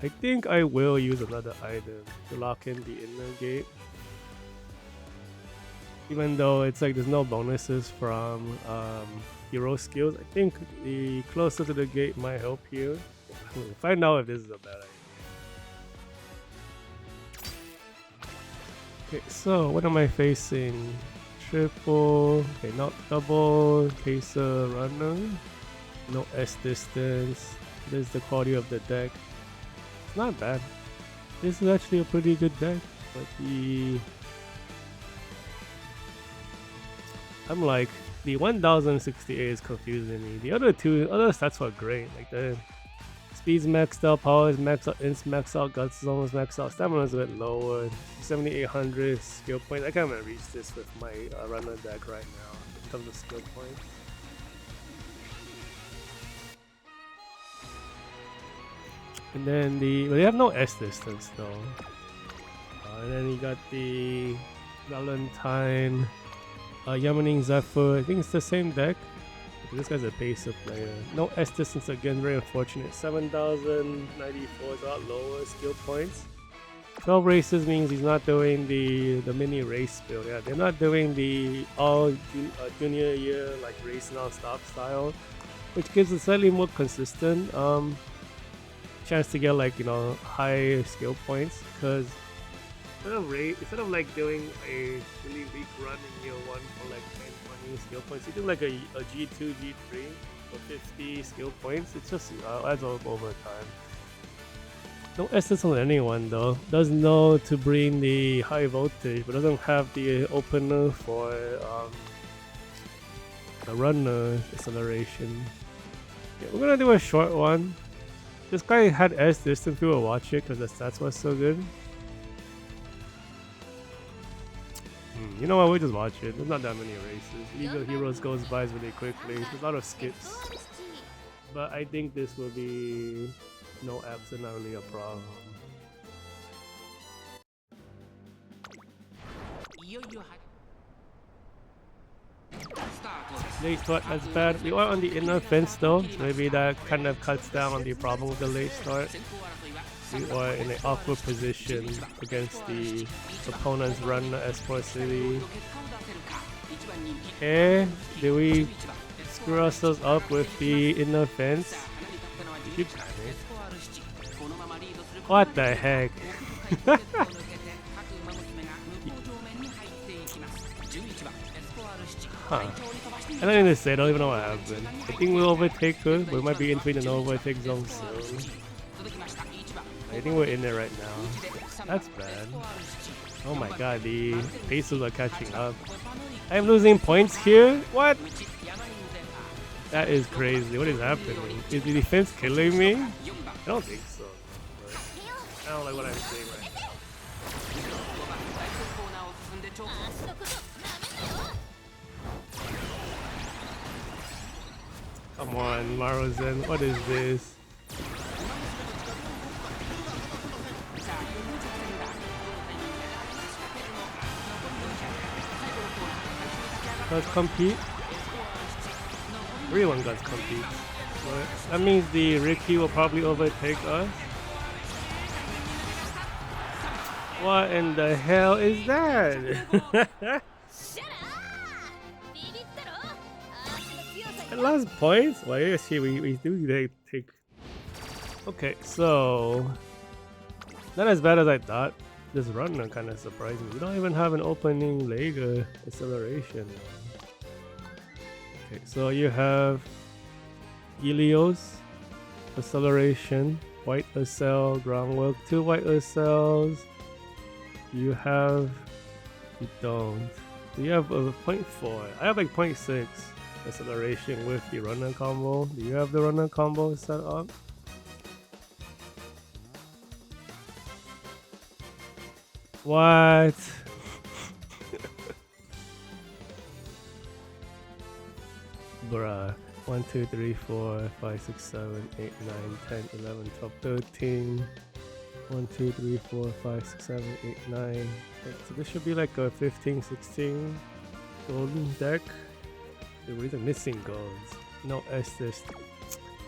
I think I will use another item to lock in the inner gate. Even though it's like there's no bonuses from hero skills, I think the closer to the gate might help here. We'll find out if this is a bad idea. Okay, so what am I facing? Triple, okay, not double, pacer, runner, no S distance. This is the quality of the deck. It's not bad. This is actually a pretty good deck, but I'm like, the 1068 is confusing me. The other stats were great. Like the speed's maxed out, power is maxed out, ints maxed out, guts is almost maxed out, stamina is a bit lower. 7800 skill points. I can't even reach this with my runner deck right now in terms of skill points. And then they have no S distance though. And then you got the Valentine, Yamaning Zephyr. I think it's the same deck. This guy's a pacer player. No S distance again, very unfortunate. 7094 is a lot lower skill points. 12 races means he's not doing the mini race build. Yeah, they're not doing the all junior year like race non-stop style, which gives a slightly more consistent chance to get like, you know, high skill points. Because instead of like doing a really weak run in year 1 for like 10, 20 skill points, you do like a G2, G3 for 50 skill points. It's just adds up over time. No essence on anyone though. Does know to bring the high voltage, but doesn't have the opener for the runner acceleration. Okay, we're gonna do a short one. This guy had S distance, we will watch it because the stats was so good. You know what, we'll just watch it. There's not that many races. League of Heroes goes by really quickly. There's a lot of skips. But I think this will be no abs and not really a problem. Late start, that's bad. We are on the inner fence though, so maybe that kind of cuts down on the problem with the late start. We are in an awkward position against the opponent's runner Esport City. Okay, do we screw ourselves up with the inner fence? What the heck? Huh. I don't even say, I don't even know what happened. I think we'll overtake her, but we might be in between an overtake zone soon. I think we're in there right now. That's bad. Oh my god, the pacers are catching up. I'm losing points here? What? That is crazy. What is happening? Is the defense killing me? I don't think so. But I don't like what I'm seeing right now. Come on, Maruzen, what is this? Let's compete. Everyone got compete. But that means the Ricky will probably overtake us. What in the hell is that? I lost points? Well, yes, here we do take. Okay, so not as bad as I thought. This runner kind of surprised me. We don't even have an opening leg acceleration. Okay, so you have Helios acceleration, white cell, groundwork, 2 white cells. You don't. Do you have a 0.4? I have like 0.6 acceleration with the runner combo. Do you have the runner combo set up? What? Bruh. 1, 2, 3, 4, 5, 6, 7, 8, 9, 10, 11, 12, 13. 1, 2, 3, 4, 5, 6, 7, 8, 9. So this should be like a 15, 16 golden deck. Dude, we're even missing golds. No assist.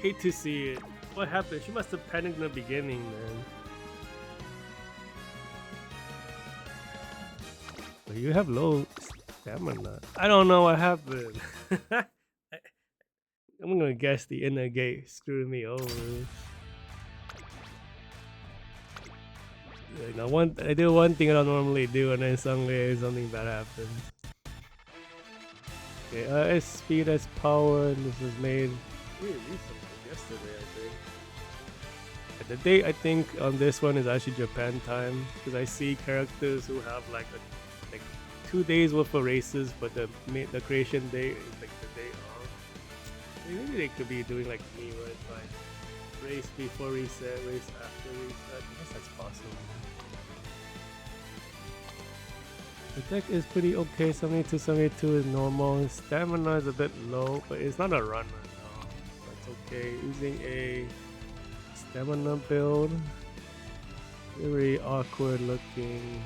Hate to see it. What happened? She must have panicked in the beginning, man. But you have low stamina. I don't know what happened. I'm gonna guess the inner gate screwed me over. Like, now I do one thing I don't normally do, and then suddenly something bad happens. Okay, S speed, S power, and this was made really recently, yesterday, I think. And the date I think on this one is actually Japan time, because I see characters who have like 2 days worth of races, but the creation date is like the day off. Maybe they could be doing like me, where it's like race before reset, race after reset. I guess that's possible. The deck is pretty okay. 72, 72 is normal. Stamina is a bit low, but it's not a runner, no. That's okay. Using a stamina build. Very awkward looking.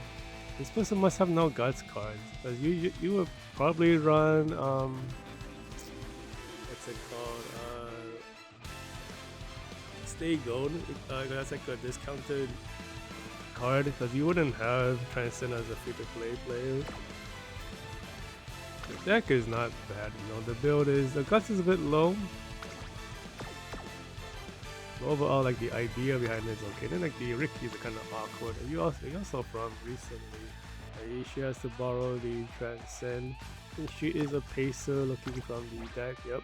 This person must have no guts cards, because you would probably run what's it called? Stay gold. That's like a discounted card, because you wouldn't have Transcend as a free-to-play player. The deck is not bad, you know. The build is, the guts is a bit low. But overall, like the idea behind it is okay. Then like the Ricky's are kind of awkward. You also from recently. She has to borrow the Transcend. I think she is a pacer looking from the deck. Yep.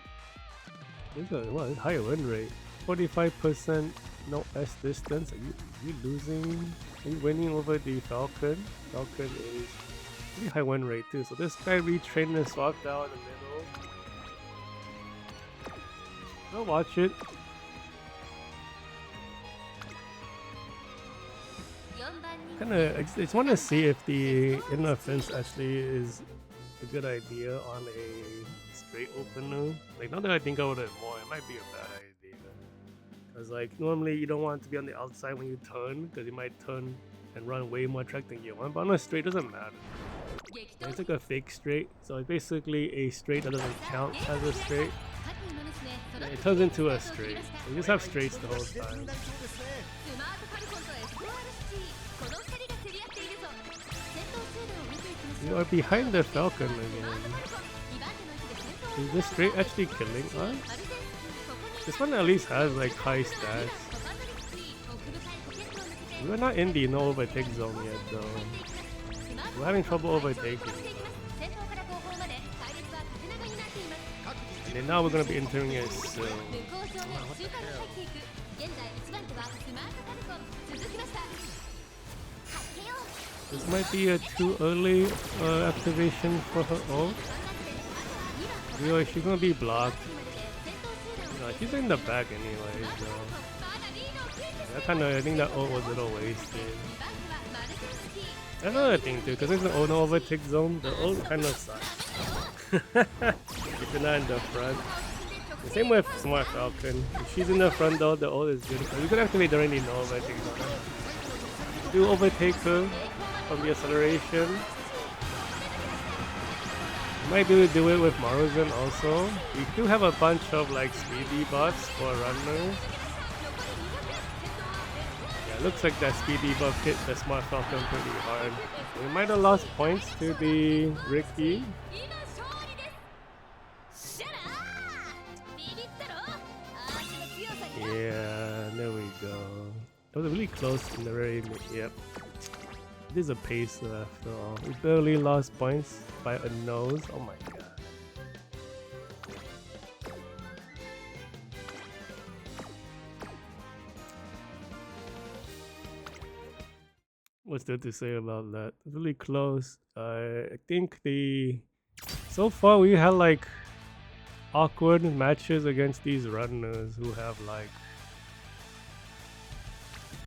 There's a high win rate. 45% no S distance. Are you losing? Are you winning over the Falcon? Falcon is pretty high win rate too. So this guy retrained and swapped out in the middle. Go watch it. I just want to see if the inner fence actually is a good idea on a straight opener. Like, now that I think about it more, it might be a bad idea. Because like normally you don't want to be on the outside when you turn, because you might turn and run way more track than you want. But on a straight, doesn't matter. And it's like a fake straight, so it's basically a straight that doesn't count as a straight. And it turns into a straight. So you just have straights the whole time. You are behind the Falcon again. Is this straight actually killing us? This one at least has like high stats. We're not in the no overtake zone yet though. We're having trouble overtaking. And then now we're gonna be entering it soon. What the hell? This might be a too early activation for her ult. Really, she's gonna be blocked. No, she's in the back anyway, so I think that ult was a little wasted. Another thing too, because it's an ult overtake zone, the ult kind of sucks. If you're not in the front. The same with Smart Falcon. If she's in the front though, the ult is good. You can activate during the no overtake zone. Do overtake her from the acceleration. You might be able to do it with Maruzen also. We do have a bunch of like speedy buffs for runners. Yeah, it looks like that speedy buff hit the Smart Falcon pretty hard. We might have lost points to the Ricky. Yeah, there we go. It was really close in the very yep. This is a pacer after all. We barely lost points by a nose. Oh my god. What's there to say about that? Really close. I think so far we had like awkward matches against these runners who have like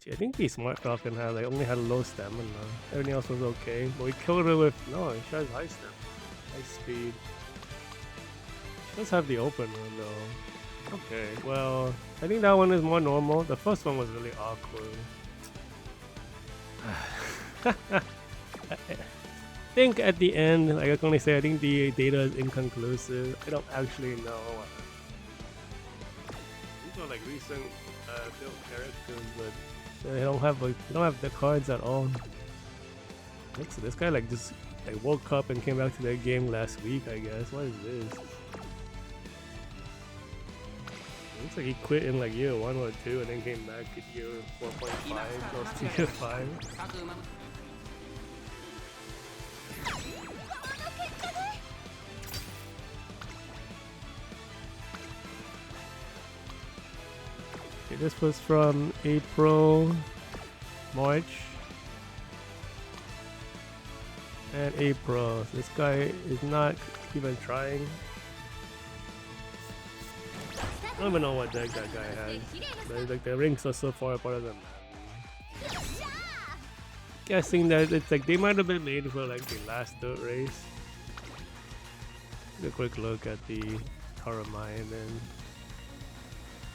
I think the Smart Falcon had like only had low stamina. Everything else was okay, but we killed her with she has high stamina, high speed. She does have the open one though. Okay, well I think that one is more normal. The first one was really awkward. I think at the end, like I can only say, I think the data is inconclusive. I don't actually know. These are like recent built characters, but they don't have the cards at all. So this guy like just like woke up and came back to their game last week, I guess. What is this? It looks like he quit in like year 1 or 2 and then came back at year 4.5, close to year 5. Okay, this was from April, March, and April. So this guy is not even trying. I don't even know what deck that guy has. But like the rings are so far apart of them. Guessing that it's like they might have been made for like the last dirt race. Take a quick look at the Taramai then.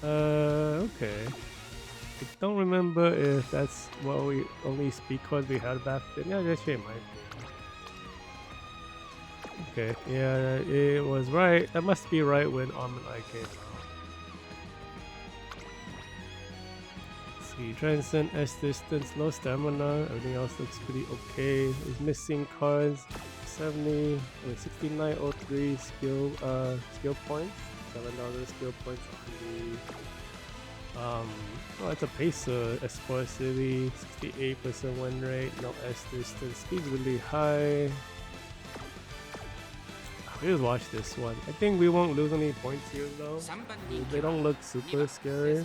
Okay. I don't remember if that's what we only speed cards we had back then. Yeah, I guess it might be. Okay, yeah, it was right. That must be right when Almond Eye came out. Let's see, Transcend, S distance, low stamina. Everything else looks pretty okay. It's missing cards. 70, 6903 skill points. $7 skill points on the oh, it's a pacer. Esport City, 68% win rate, no S distance, speed's really high. We just watch this one. I think we won't lose any points here though. They don't look super scary.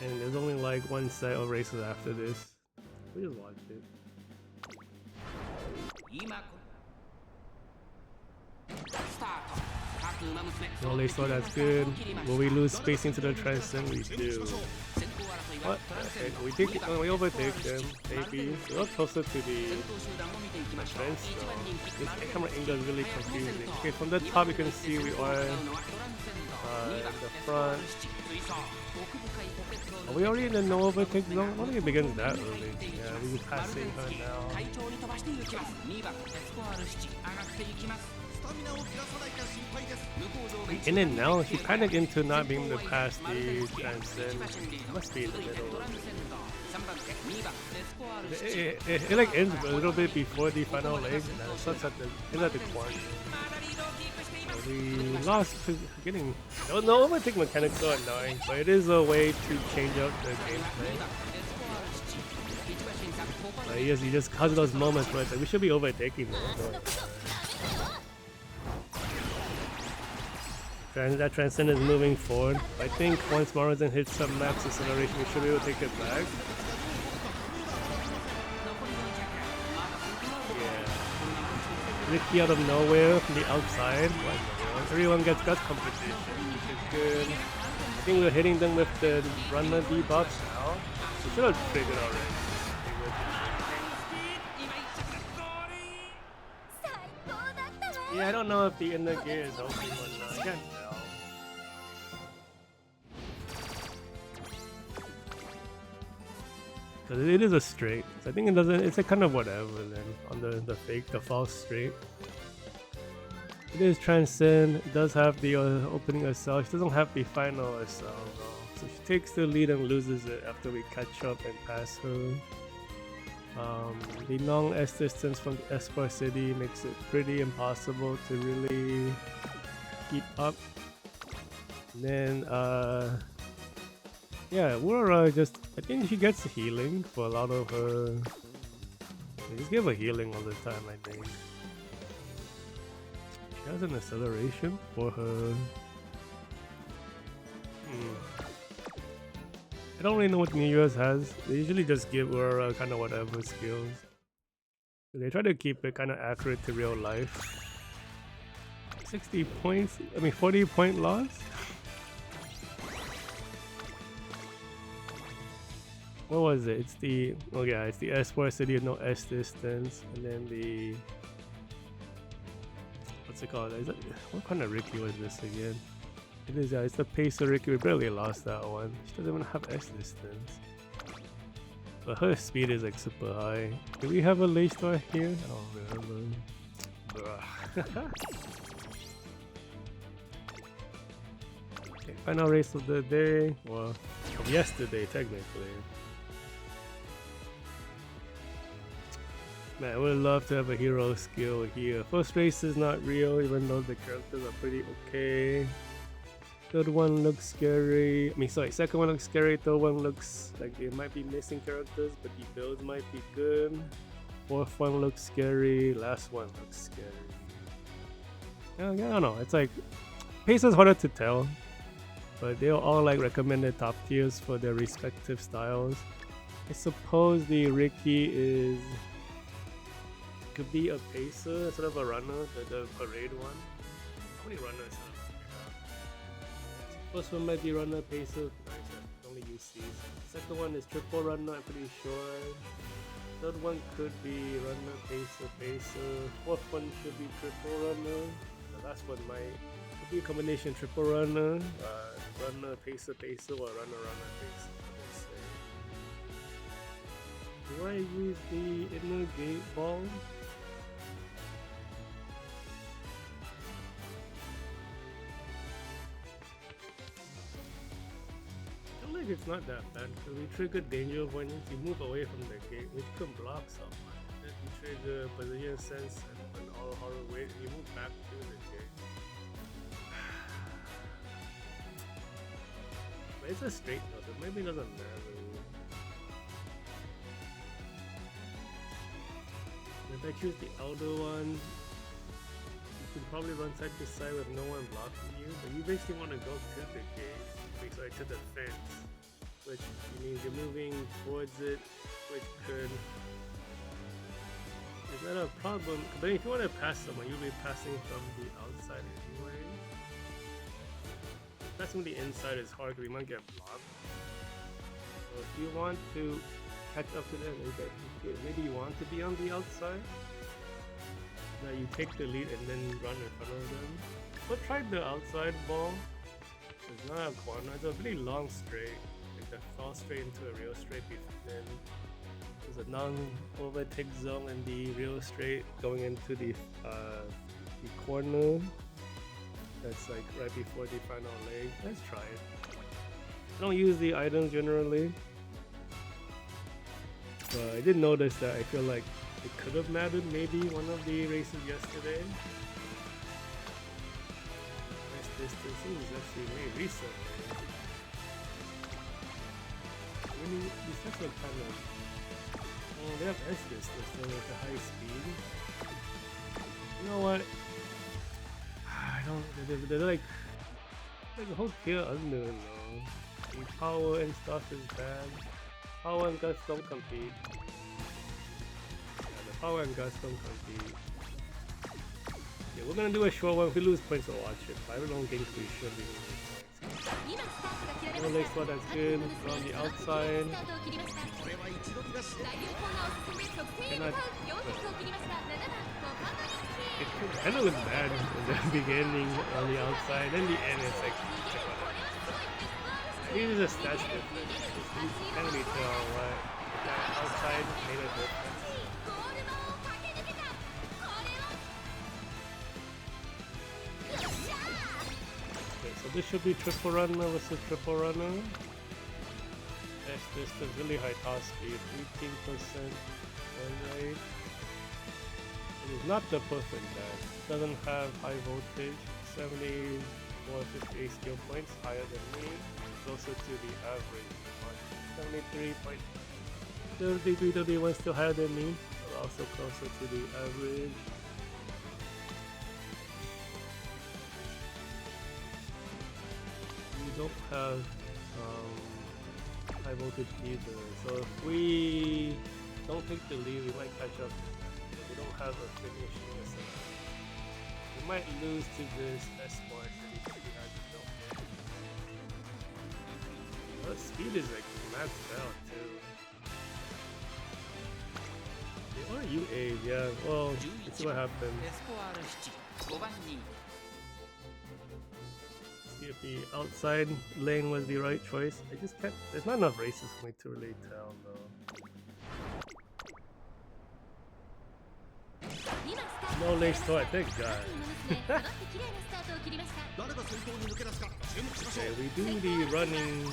And there's only like one set of races after this. We just watch it. No, they saw that's good. Will we lose space into the Transcend? We do. What? Okay, we take it. We overtake them. Maybe we're not closer to the fence. So this camera angle is really confusing. Okay, from the top you can see we are in the front. Are we already in the no overtake zone? I don't think it begins that early. Yeah, we're passing her now. In and now, she panicked into not being able to pass the Transcend. Must be in the middle. It like ends a little bit before the final leg, and then it starts at the corner. We lost getting no overtake mechanics so annoying, but it is a way to change up the gameplay. You just cause those moments where it's like we should be overtaking them. That Transcend is moving forward. I think once Maruzen hits some max acceleration, we should be able to take it back. Yeah. Ricky out of nowhere from the outside. Everyone gets gut competition, which is good. I think we're hitting them with the runner debuffs now. We should have triggered already. Yeah, I don't know if the inner gear is open or not. I can't tell. Because it is a straight. So I think it doesn't. It's a kind of whatever then on the false straight. It is Transcend. It does have the opening herself. She doesn't have the final herself though. So she takes the lead and loses it after we catch up and pass her. The long S distance from the Esport City makes it pretty impossible to really keep up. And then yeah, Aurora just, I think she gets healing for a lot of her. They just give her healing all the time, I think. She has an acceleration for her. I don't really know what New Year's has. They usually just give her kind of whatever skills. They try to keep it kind of accurate to real life. 60 points, I mean 40-point loss? What was it? It's the, oh yeah, it's the S4 city, no S distance, and then the, what's it called? Is it, what kind of Ricky was this again? It is, yeah, it's the Pacer Ricky. We barely lost that one. She doesn't even have S distance. But her speed is like super high. Do we have a LoH star here? I don't remember. Okay, final race of the day. Well, of yesterday technically. Man, I would love to have a hero skill here. First race is not real, even though the characters are pretty okay. Third one looks scary. I mean, sorry, second one looks scary. Third one looks like they might be missing characters, but the builds might be good. Fourth one looks scary. Last one looks scary. Yeah, I don't know. It's like pace is harder to tell, but they're all like recommended top tiers for their respective styles. I suppose the Ricky could be a pacer instead of a runner. The parade one. How many runners? First one might be runner, pacer. Nice, I only use C's. Second one is triple runner, I'm pretty sure. Third one could be runner, pacer, pacer. Fourth one should be triple runner. The last one could be a combination triple runner, runner, pacer, pacer, or runner, runner, pacer. Do I use the inner gate ball? It's not that bad because we trigger danger when you move away from the gate, which can block someone. Then you trigger position sense and all horror weight, and you move back to the gate. But it's a straight though, so maybe it doesn't matter. If I choose the elder one, you can probably run side to side with no one blocking you, but you basically want to go to the gate, sorry, to the fence. Which means you're moving towards it, which could... Is that a problem? But if you want to pass someone, you'll be passing from the outside anyway. Passing from the inside is hard because you might get blocked. So if you want to catch up to them, maybe you want to be on the outside. Now you take the lead and then run in front of them. But try the outside ball. It's not a corner, it's a pretty long straight. Like that fall straight into a real straight, then there's a non-overtake zone in the real straight going into the corner. That's like right before the final leg. Let's try it. I don't use the items generally, but I did notice that I feel like it could have mattered maybe one of the races yesterday. Distancing is actually made recently. Really, these sets are kind of... Oh, they have S distance, so with a high speed. You know what? I don't... They're like a whole tier under, though. The power and stuff is bad. Power and guts don't compete. Yeah, the power and guts don't compete. Yeah, we're gonna do a short one. If we lose points, we'll watch it. But I don't think we should be losing points. No leg spot, that's good. We're on the outside. It kind of looks bad in the beginning on the outside. Then the end, it's like... I think it's a stats difference. You can't really tell what the outside made a difference. So this should be triple runner versus triple runner. Yes, this is really high toss speed, 18% run rate. It is not the perfect dash. It doesn't have high voltage. 74, 58 skill points, higher than me. Closer to the average. 73.33, 31 still higher than me, but also closer to the average. Don't have high voltage either, so if we don't take the lead, we might catch up. We don't have a finishing We might lose to this S4 city he has built in. But speed is like maxed out too. Or UA, yeah. Well, let's see what happens. See if the outside lane was the right choice. I just can't. There's not enough races for me to really tell though. No lace to thank God. Okay, we do the running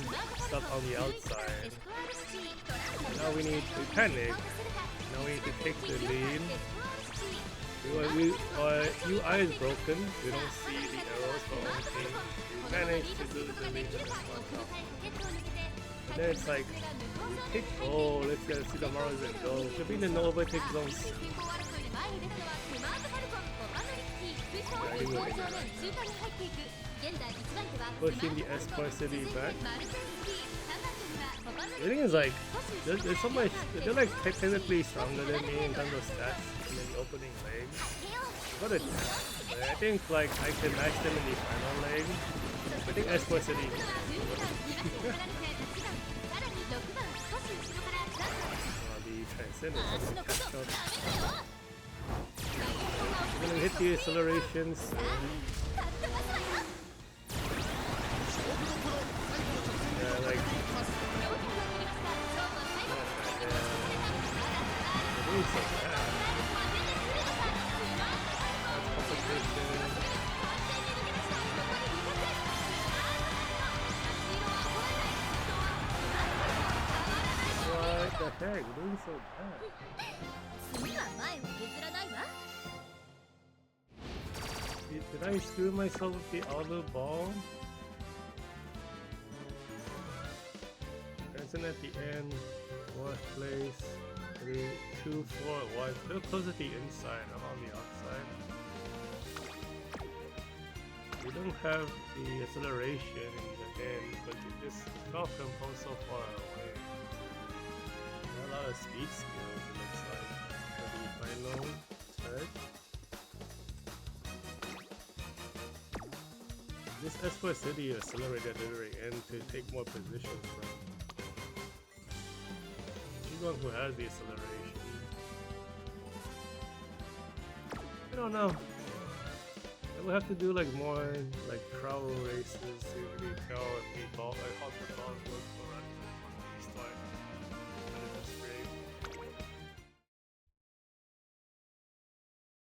stuff on the outside. Now we panic. Now we need to take the lead. UI is broken. We don't see the arrows for our team. We managed to lose the lead. And then it's like, we pick, oh, let's get see the Maros and go. Should be in the no overtake zones. Pushing the Esper City back. The thing is like, there's so much, they're like technically stronger than me in terms of stats in the opening leg. But I think like I can match them in the final leg. I think Esper City. The Transcendence is catch up. I'm gonna hit the accelerations. Yeah, like. Doing so bad. That's competition. What the heck? We're doing so bad. Did I screw myself with the auto ball? Dancing at the end, fourth place, 3, 2, 4, 1. Still close at the inside, I'm on the outside. We don't have the acceleration in the end, but this Falcon pulls so far away. Not a lot of speed skills, it looks like. For the final third. This S4 City accelerated at the very end to take more positions from. She's the one who has the acceleration. I don't know. I will have to do like more like travel races to really tell if the ball, like how the balls work for runs when we start. And it's great.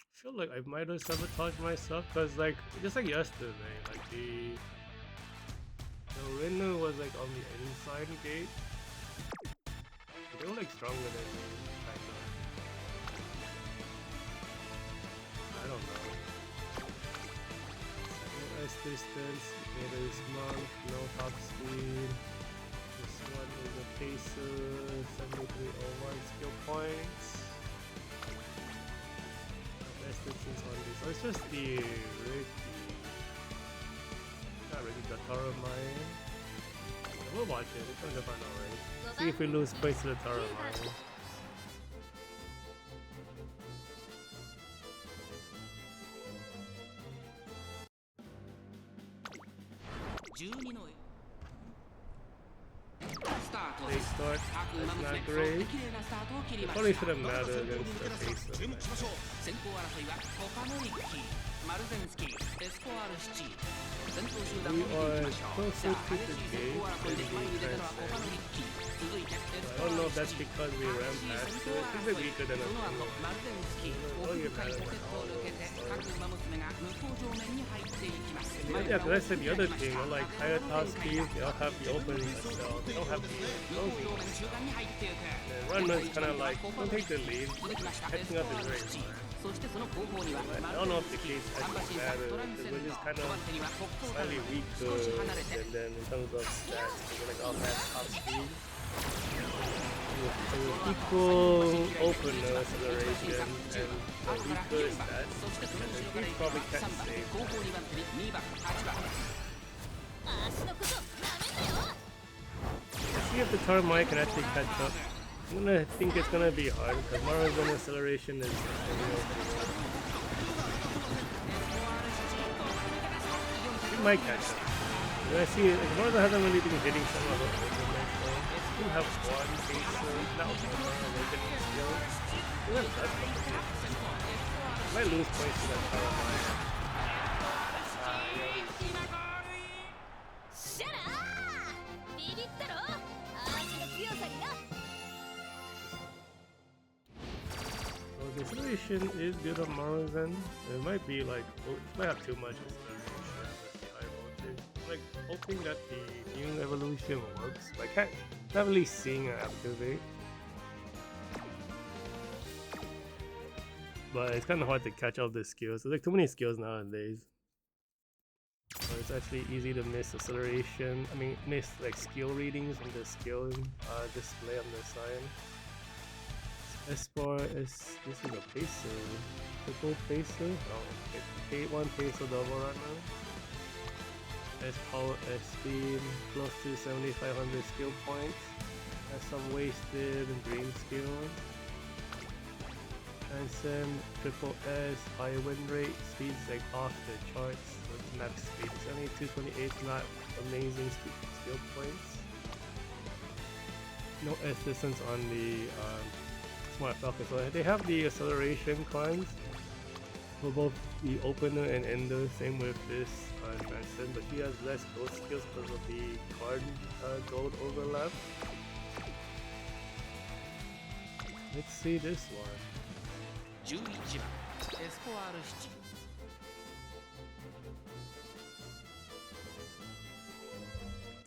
I feel like I might have sabotaged myself because like just like yesterday, like the winner was like on the inside gate. They were like stronger than me, kind of. I don't know. No S distance, it is monk, no top speed. This one is a pacer, 7301 skill points. Distance on this. Oh, it's just the not really the Tara mine. We'll watch it. It's gonna be fun, alright. See if we lose points to the Tara mine. They start. That's not great. It probably should have mattered against the pacer. We are closer to the gate than the Transcend. I don't know if that's because we ran past it. It's a bit weaker than a single. Oh, you're better than all of us. Yeah, because I said the other thing, like higher top speed, they all have the opening cell. They don't have the closing cell. And Runman's kind of like, don't take the lead. Catching up is very hard. I don't know if the case actually matters, because we're just kind of slightly weaker than them in terms of stats. We're like all have top speed. Equal opener acceleration and weaker stats, and then he probably can't save that. Let's see if the Tarmai can actually catch up. I'm gonna think it's gonna be hard because Maro's acceleration is might catch up. I see Ignore hasn't really been hitting some of the ultimates, so we have one Pacer, not one awakening skill. Even that's not the case. Might lose points to that Calamine. So the acceleration is good on Maruzen. It might be like, it might have too much acceleration with the high voltage. I'm like hoping that the new evolution works, but I can't, not really seeing it activate. But it's kind of hard to catch all the skills. There's like too many skills nowadays. So it's actually easy to miss acceleration. I mean, miss like skill readings on the skill display on the side. S-bar is, this is a pacer. Triple pacer? Oh, okay. One pacer double runner. S power, S speed, close to 7,500 skill points. Has some wasted and green skills. Transcend, triple S, high win rate, speed's like off the charts, so max speed. 7228 is not amazing skill points. No S distance on the Smart Falcon, so they have the acceleration cons for both the opener and ender, same with this Transcend, but she has less gold skills because of the card gold overlap. Let's see this one.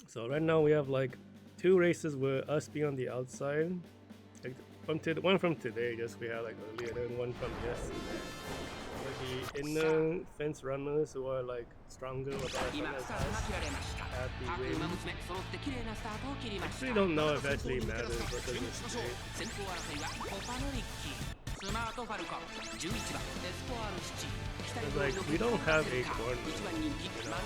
So right now we have like 2 races where us being on the outside. Like one from today, just we had like earlier, and one from yesterday. The inner fence runners who are like stronger with us at the win. Actually don't know if it actually matters what does it say. Because like we don't have a corner, you know?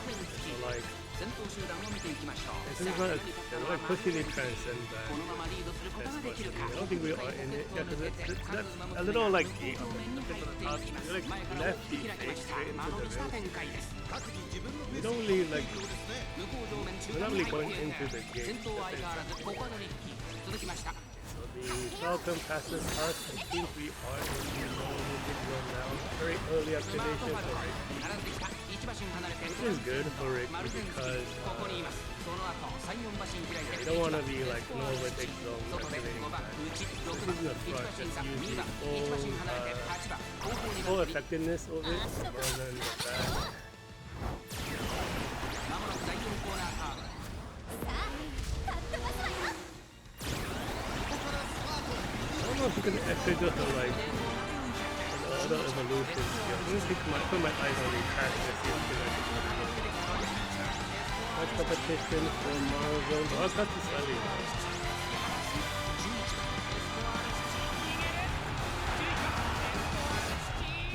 So like they're like pushing the Transcend back. I don't think we are in it. Yeah, because that's a little like gate on the top. We're like left the face straight into the race. We don't really like, we're not really going into the gate. So the Falcon passes us. I think we are in the low now. Very early activation for Ricky. Which is good for Ricky because you don't want to be like no overtake zone activating that. This is the front, just use the full effectiveness of it rather than the back. I don't know if you can actually do it like other evolutions. Yeah, I'm gonna put my eyes on the track to see if I can do it. Much competition for Marvel. Oh, I've got this early.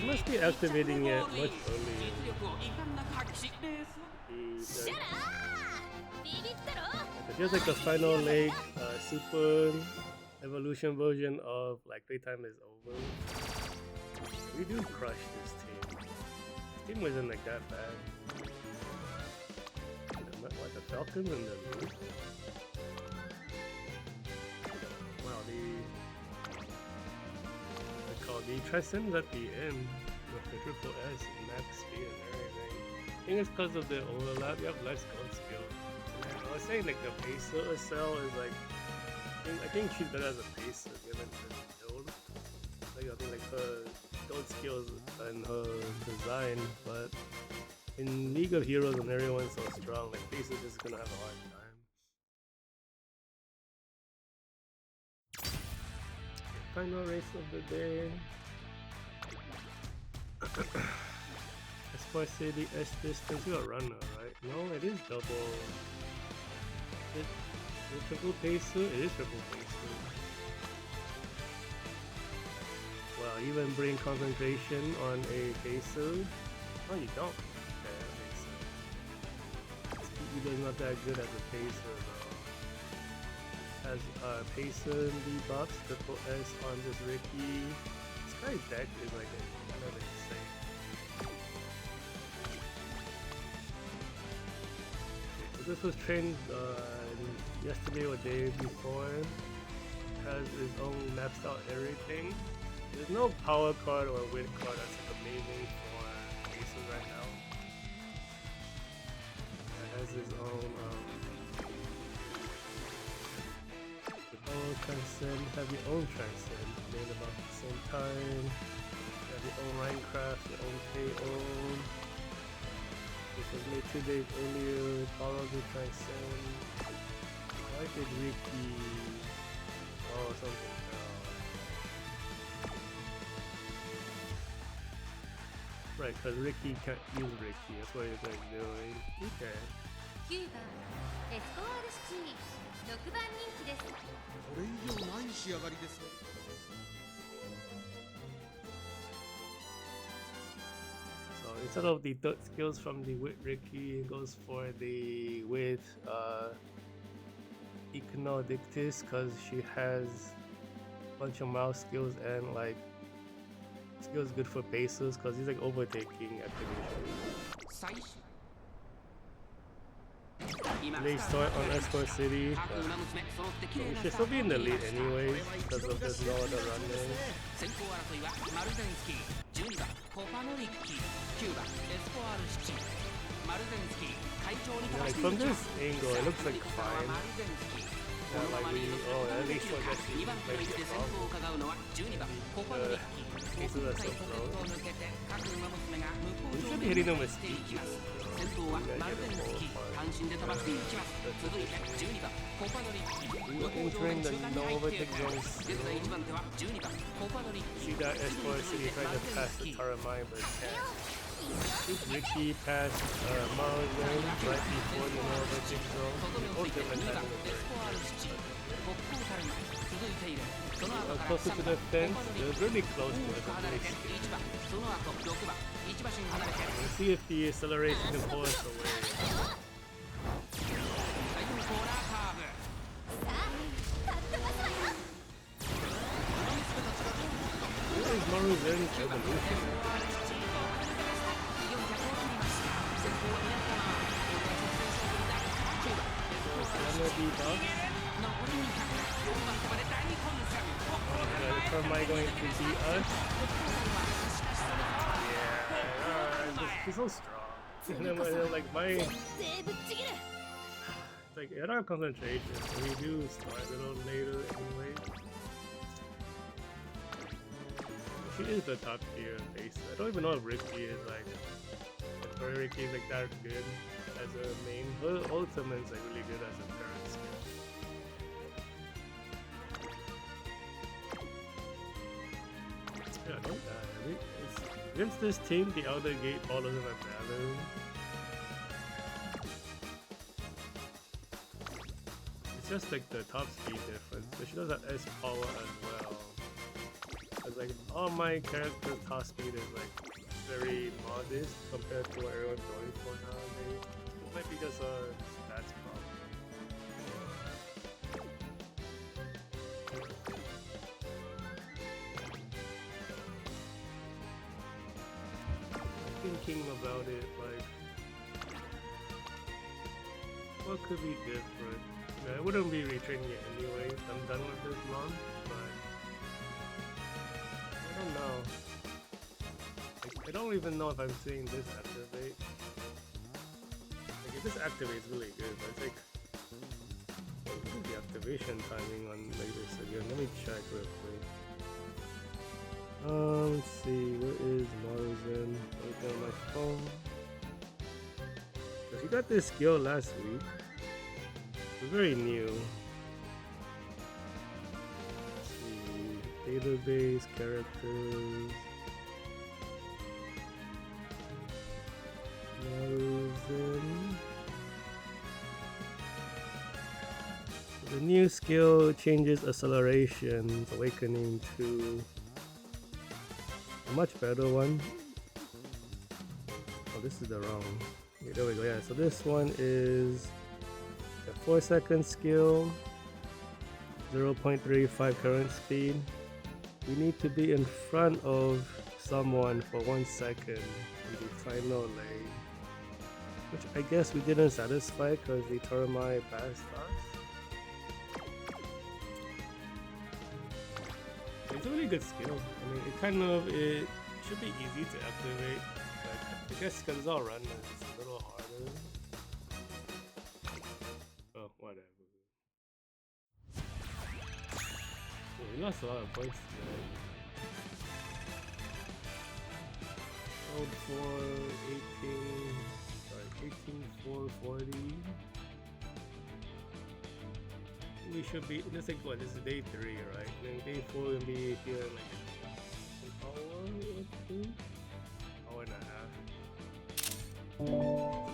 You must be activating it much earlier. Just like the final leg, super evolution version of like playtime is over. We do crush this team. This team wasn't like that bad. What, the Falcons and the Loot? Wow, the Transcends at the end with the triple S and max speed and everything. I think it's because of the overlap. You have less gold skill. And I was saying like the Pacer cell is like, I think she's better as a Pacer given her build. Like I think like her gold skills and her design, but in League of Heroes when everyone's so strong, like Pacer's just gonna have a hard time. Final race of the day. As far as say the S distance, you got runner, right? No, it is double. Is it triple Pacer? It is triple Pacer. Wow, even bring concentration on a Pacer? Oh, you don't. Okay, that makes sense. Speed is not that good as a Pacer though. Has Pacer debuffs, triple S on this Ricky. This guy's deck is like kind of insane. this was trained yesterday or day before. It has its own maps out everything. There's no power card or win card that's like amazing for aces right now. It has its own transcend, have your own transcend, made about the same time. You have your own Minecraft, your own KO. This was made 2 days earlier. Follow the transcend. Why did Ricky? Oh, something else. Right, because Ricky can't use Ricky. That's what he's like doing. Okay. 9番エスコアルシティ6番人気です。これ以上ない仕上がりですね。 So instead of the third skills from the with Ricky, it goes for the with Iconodictus because she has a bunch of mouse skills and like skills good for bases because he's like overtaking activation. They start on Escort City, but we should still be in the lead anyways because of there's no other run there. Like from this angle, it looks like fine. Yeah, like we, at least for that she might be a problem. Cases are so close. We should be hitting them with speed. We are entering the no overtake zone. She got Escort City trying to pass the Taramai, but can't. Ricky passed Morrigan right before the no overtake zone. The ultimate timing was closer to the fence. They're really close to it. Let's see if the acceleration can pull us away. Where is Morrigan's evolution? Am I going to beat us? Yeah, he's so strong. And then, like my, it's like at our concentration, so we do start a little later anyway. She is the top tier base. I don't even know if Ricky is like, if Ricky is like that good as a main. Her ultimate's like really good as a parent skill. Yeah, don't die. Against this team, the Elder Gate all doesn't matter. It's just like the top speed difference, but she does have S power as well. Cause like all my characters' top speed is like very modest compared to what everyone's going for nowadays. It might be just a stats problem. Thinking about it, like what could be different? I wouldn't be retraining it anyway. I'm done with this month, but I don't know. Like, I don't even know if I'm seeing this activate. Like if this activates really good, but it's like what is the activation timing on like this again? Let me check real quick. Let's see, where is Maruzen? Look on my phone. Cause he got this skill last week. It's very new. Let's see, database, characters. Maruzen. The new skill changes acceleration, awakening to a much better one. Oh, this is the wrong. Okay, there we go. Yeah, so this one is a 4-second skill, 0.35 current speed. We need to be in front of someone for 1 second in the final lane. which I guess we didn't satisfy because the Termite passed us. It's a really good skill. I mean, it should be easy to activate, but I guess because it's all random, it's a little harder. Oh, whatever. Oh, we lost a lot of points today. Code 4, 18, sorry, 18, 4, 40. We should be, this is what, this is day 3, right? And then day 4 will be here in like an hour or 2? Hour and a half. So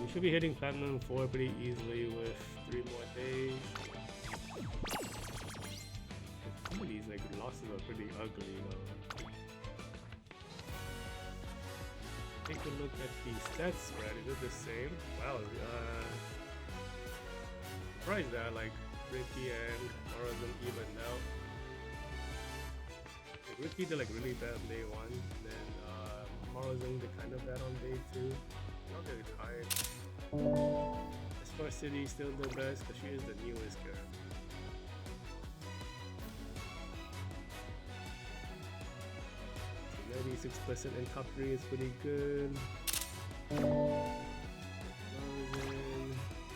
we should be hitting Platinum 4 pretty easily with 3 more days. Some of these like losses are pretty ugly though. Take a look at the stats spread, is it the same? Wow, surprised that like Ricky and Morrison evened out. Like, Ricky did like really bad on day 1, then Morrison did kind of bad on day 2. Now they're tied. Esper City still the best because she is the newest girl. So 96% in top 3 is pretty good. Morrison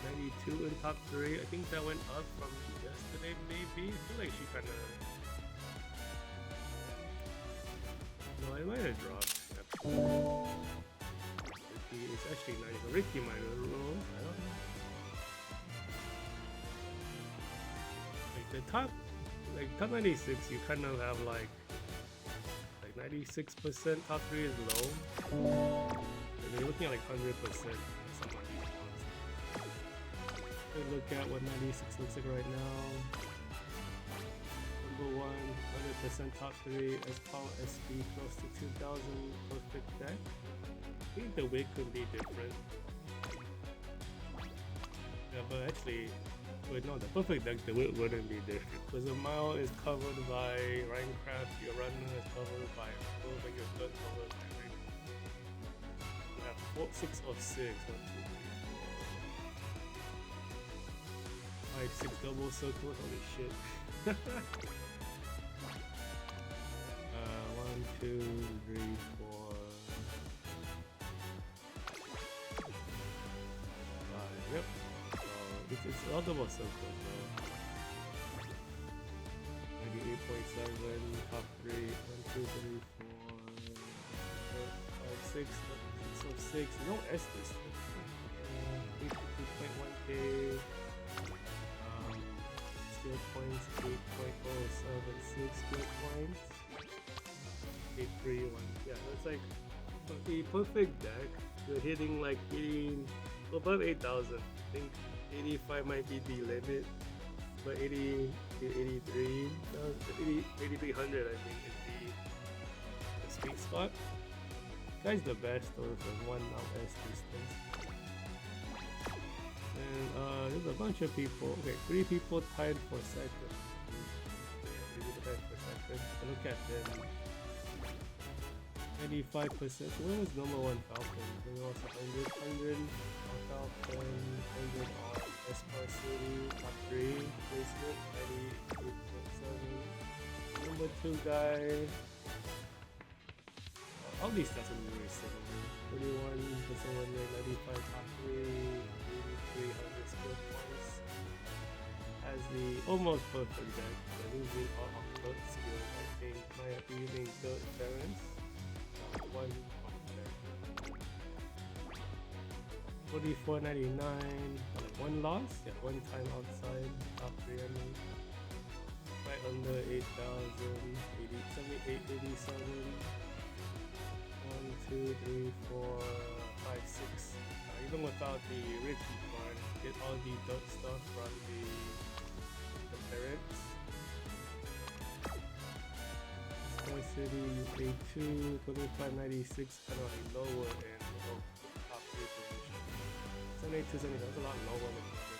92 in top 3. I think that went up from yesterday, maybe. I feel like she kind of. No, it might have dropped. Ricky is actually nice. Ricky might have rolled. I don't know. Like the top, like top 96, you kind of have like 96% top 3 is low. And you're looking at like 100% something like these ones. Let's look at what 96 looks like right now. Number 1, 100% top 3, S-Power SP close to 2000, perfect deck. I think the wig could be different. Yeah, but actually, wait, no, the perfect deck, the wig wouldn't be different. Because the Mile is covered by Minecraft, your runner is covered by Clover, your gun covered by Ring. You have 6 of 6, 1, 2, 3, 4. 5, 6 double circles, holy shit. 1, 2, 3, 4, 5, yep. It's all double circles though. 98.7, top 3, 1, 2, 3, 4, 5, 6, 6 of 6, no S this thing. 82.1k, skill points, 8.076 skill points, 831, yeah, that's like the perfect deck. You're hitting like 80, above 8,000, I think 85 might be the limit, but 80 to 83, 8300 I think is the sweet spot. Guy's the best though for 1 now S distance. And there's a bunch of people, okay, 3 people tied for second. Yeah, 3 people tied for second. So look at them. 95%. So where was number 1 Falcon? There was 100 on Falcon, 100 on Esper City, top 3 placement, 98.7. Number 2 guy. All these stats are very similar. 31% winner, 95 top 3, 8300 skill points. Has the almost perfect deck, but losing all of those skills. I think might have to using third parents. 1 44.99, like 1 loss, yeah, 1 time outside, top 3 I mean. Right under 8,000, 78, 87. 1, 2, 3, 4, 5, 6. Even without the Ricky part, get all the dirt stuff from the parents. Sky City A2, 2596, kind of like lower end of top 3 position. 782, 70, that's a lot lower than the other.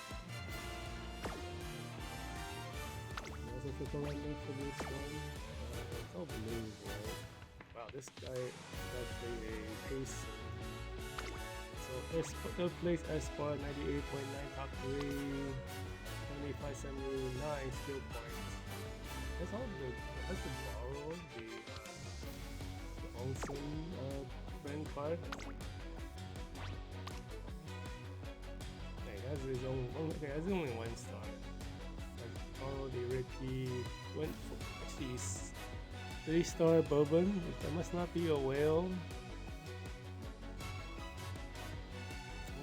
There's a triple runner for this one. It's all blues, right? Wow, this guy is actually a pacer. So Third place Espoir 98.9 top 3, 75.79 skill points. That's all that's the borrow the Onsen brand card. That's his own. Okay, that's only 1 star. Like borrow the Ricky went for actually 3-star bourbon. That must not be a whale.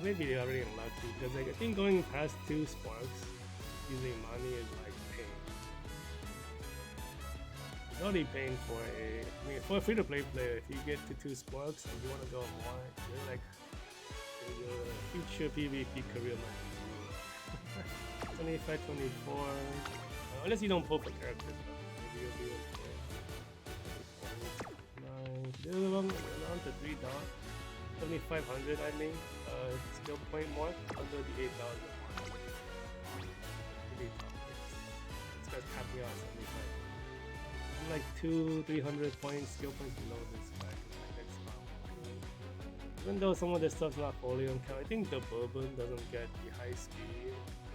Maybe they're already unlucky because like I think going past 2 sparks using money is like pain. It's already paying for for a free-to-play player. If you get to 2 sparks and you want to go more, you're like your future PvP career might be 25, 24. Unless you don't pull for characters, maybe you'll be okay. Nice. The other one down to 3 down. 7,500 I think skill point mark under the 8,000 mark. Really top picks. This guy's capping out 75. I'm like 200-300 points skill points below this guy. Even though some of this stuff's not fully on count, I think the bourbon doesn't get the high speed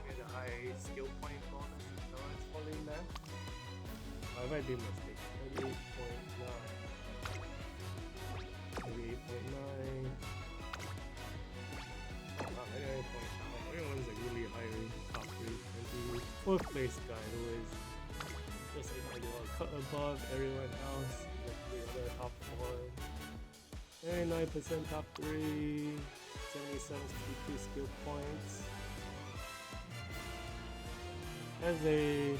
and the high skill point bonus until it's fully maxed. I might be mistaken. 38.9. 38.9. Wow, 38.9. Everyone's like really high top 3. And the 4th place guy who is just like cut above everyone else, like the other top 4. 39% top 3, 77 62 skill points. As a,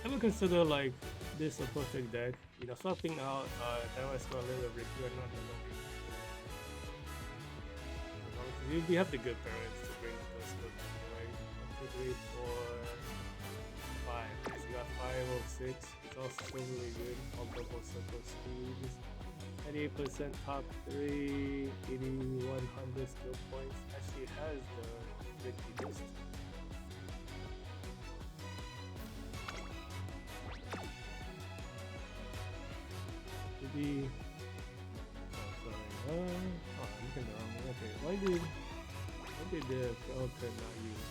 I would consider like this a perfect deck. You know, swapping out Dynamite Scarlet or Ricky or not. You have the good parents to bring those skills right? 1, 2, 3, 4, 5. Yes, you got 5 of 6. It's also still really good. All double circle speeds. 98% top 3, 8100 skill points. Actually has the Ricky list. Oh, I'm looking the wrong one. Okay, why did the Falcon not use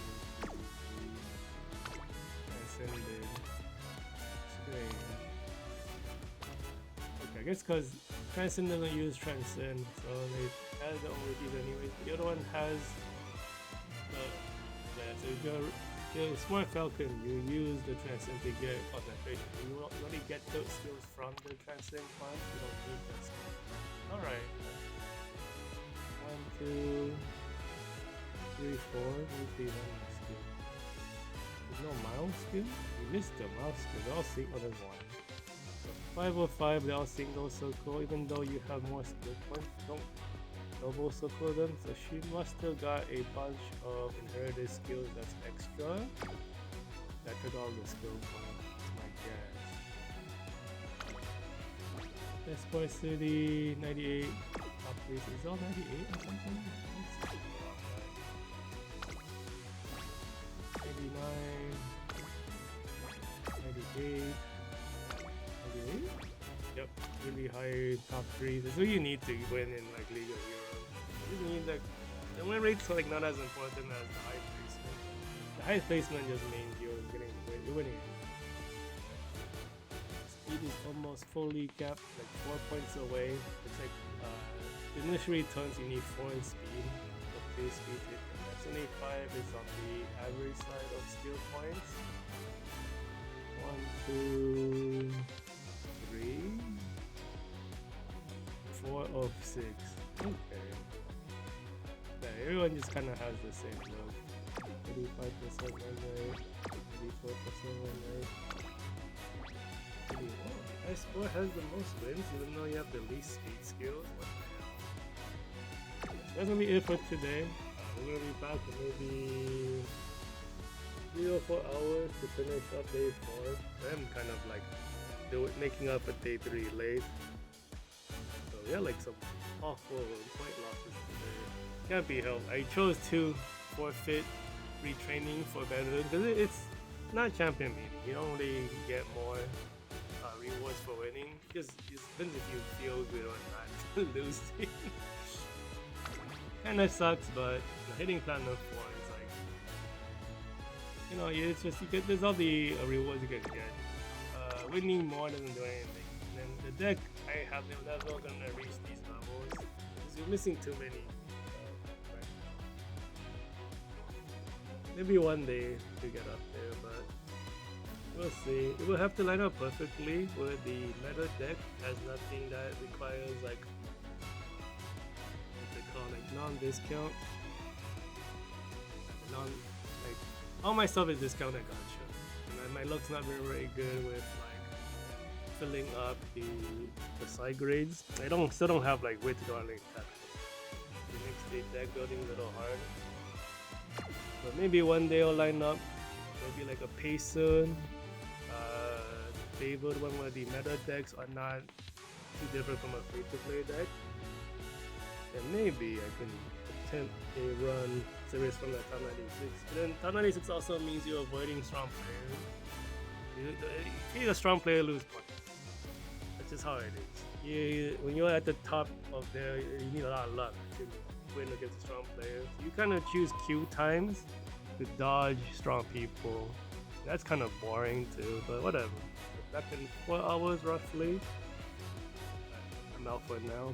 Transcended? Strange. Okay, I guess because Transcend doesn't use Transcend, so they had the only these anyways. But the other one has so if you're the Smart Falcon, you use the Transcend to get concentration. You only get those skills from the Transcend class, you don't need that skill. Alright. 1, 2, 3, 4. Where's the other skill? There's no mouse skill? You missed the mouse skill. They're all single. There's one. So 5 of 5, they're all single circle. Even though you have more skill points, don't double circle them. So she must have got a bunch of inherited skills that's extra. That took all the skill points, my guess. Espoir City, 98. Top place is all 98 or something? 89, 98, 98? Yep, really high top 3. That's what you need to win in like League of Heroes. You need like the win rate's like not as important as the high placement. The high placement just means you're winning. Speed is almost fully capped, like 4 points away. It's like initially turns you need 4 in speed, but 3 speed to hit them. 75 is on the average side of skill points. 1, 2, 3, 4 of 6. Okay. Yeah, everyone just kind of has the same look. 85% win rate, 84% win rate. Espoir has the most wins, even though you have the least speed skills. What the hell? That's gonna be it for today. We're gonna be back in maybe 3 or 4 hours to finish up day 4. I'm kind of like making up for day 3 late. So we had like some awful point losses today. Can't be helped. I chose to forfeit retraining for better because it's not champion meeting. You don't really get more rewards for winning. Just it depends if you feel good or not losing. Kinda sucks, but hitting platinum 4 is like, you know, it's just you get, there's all the rewards you can get. Winning more doesn't do anything. And then the deck, I have never gonna reach these levels because you're missing too many. Right now. Maybe one day to get up there, but we'll see. It will have to line up perfectly where the meta deck has nothing that requires like what they call like non-discount. Like all my stuff is discounted gotcha. And my luck's not very good with like filling up the side grades. I still don't have like way to go on like that. It makes the deck building a little hard. But maybe one day I'll line up maybe like a Payson, favored one where the meta decks are not too different from a free-to-play deck. And maybe I can attempt a run series from the top 96. But then top 96 also means you're avoiding strong players. If you're a strong player, lose points. That's just how it is. When you're at the top of there, you need a lot of luck to win against a strong player. You kind of choose Q times to dodge strong people. That's kind of boring too, but whatever. Back in 4 hours roughly. I'm out for now.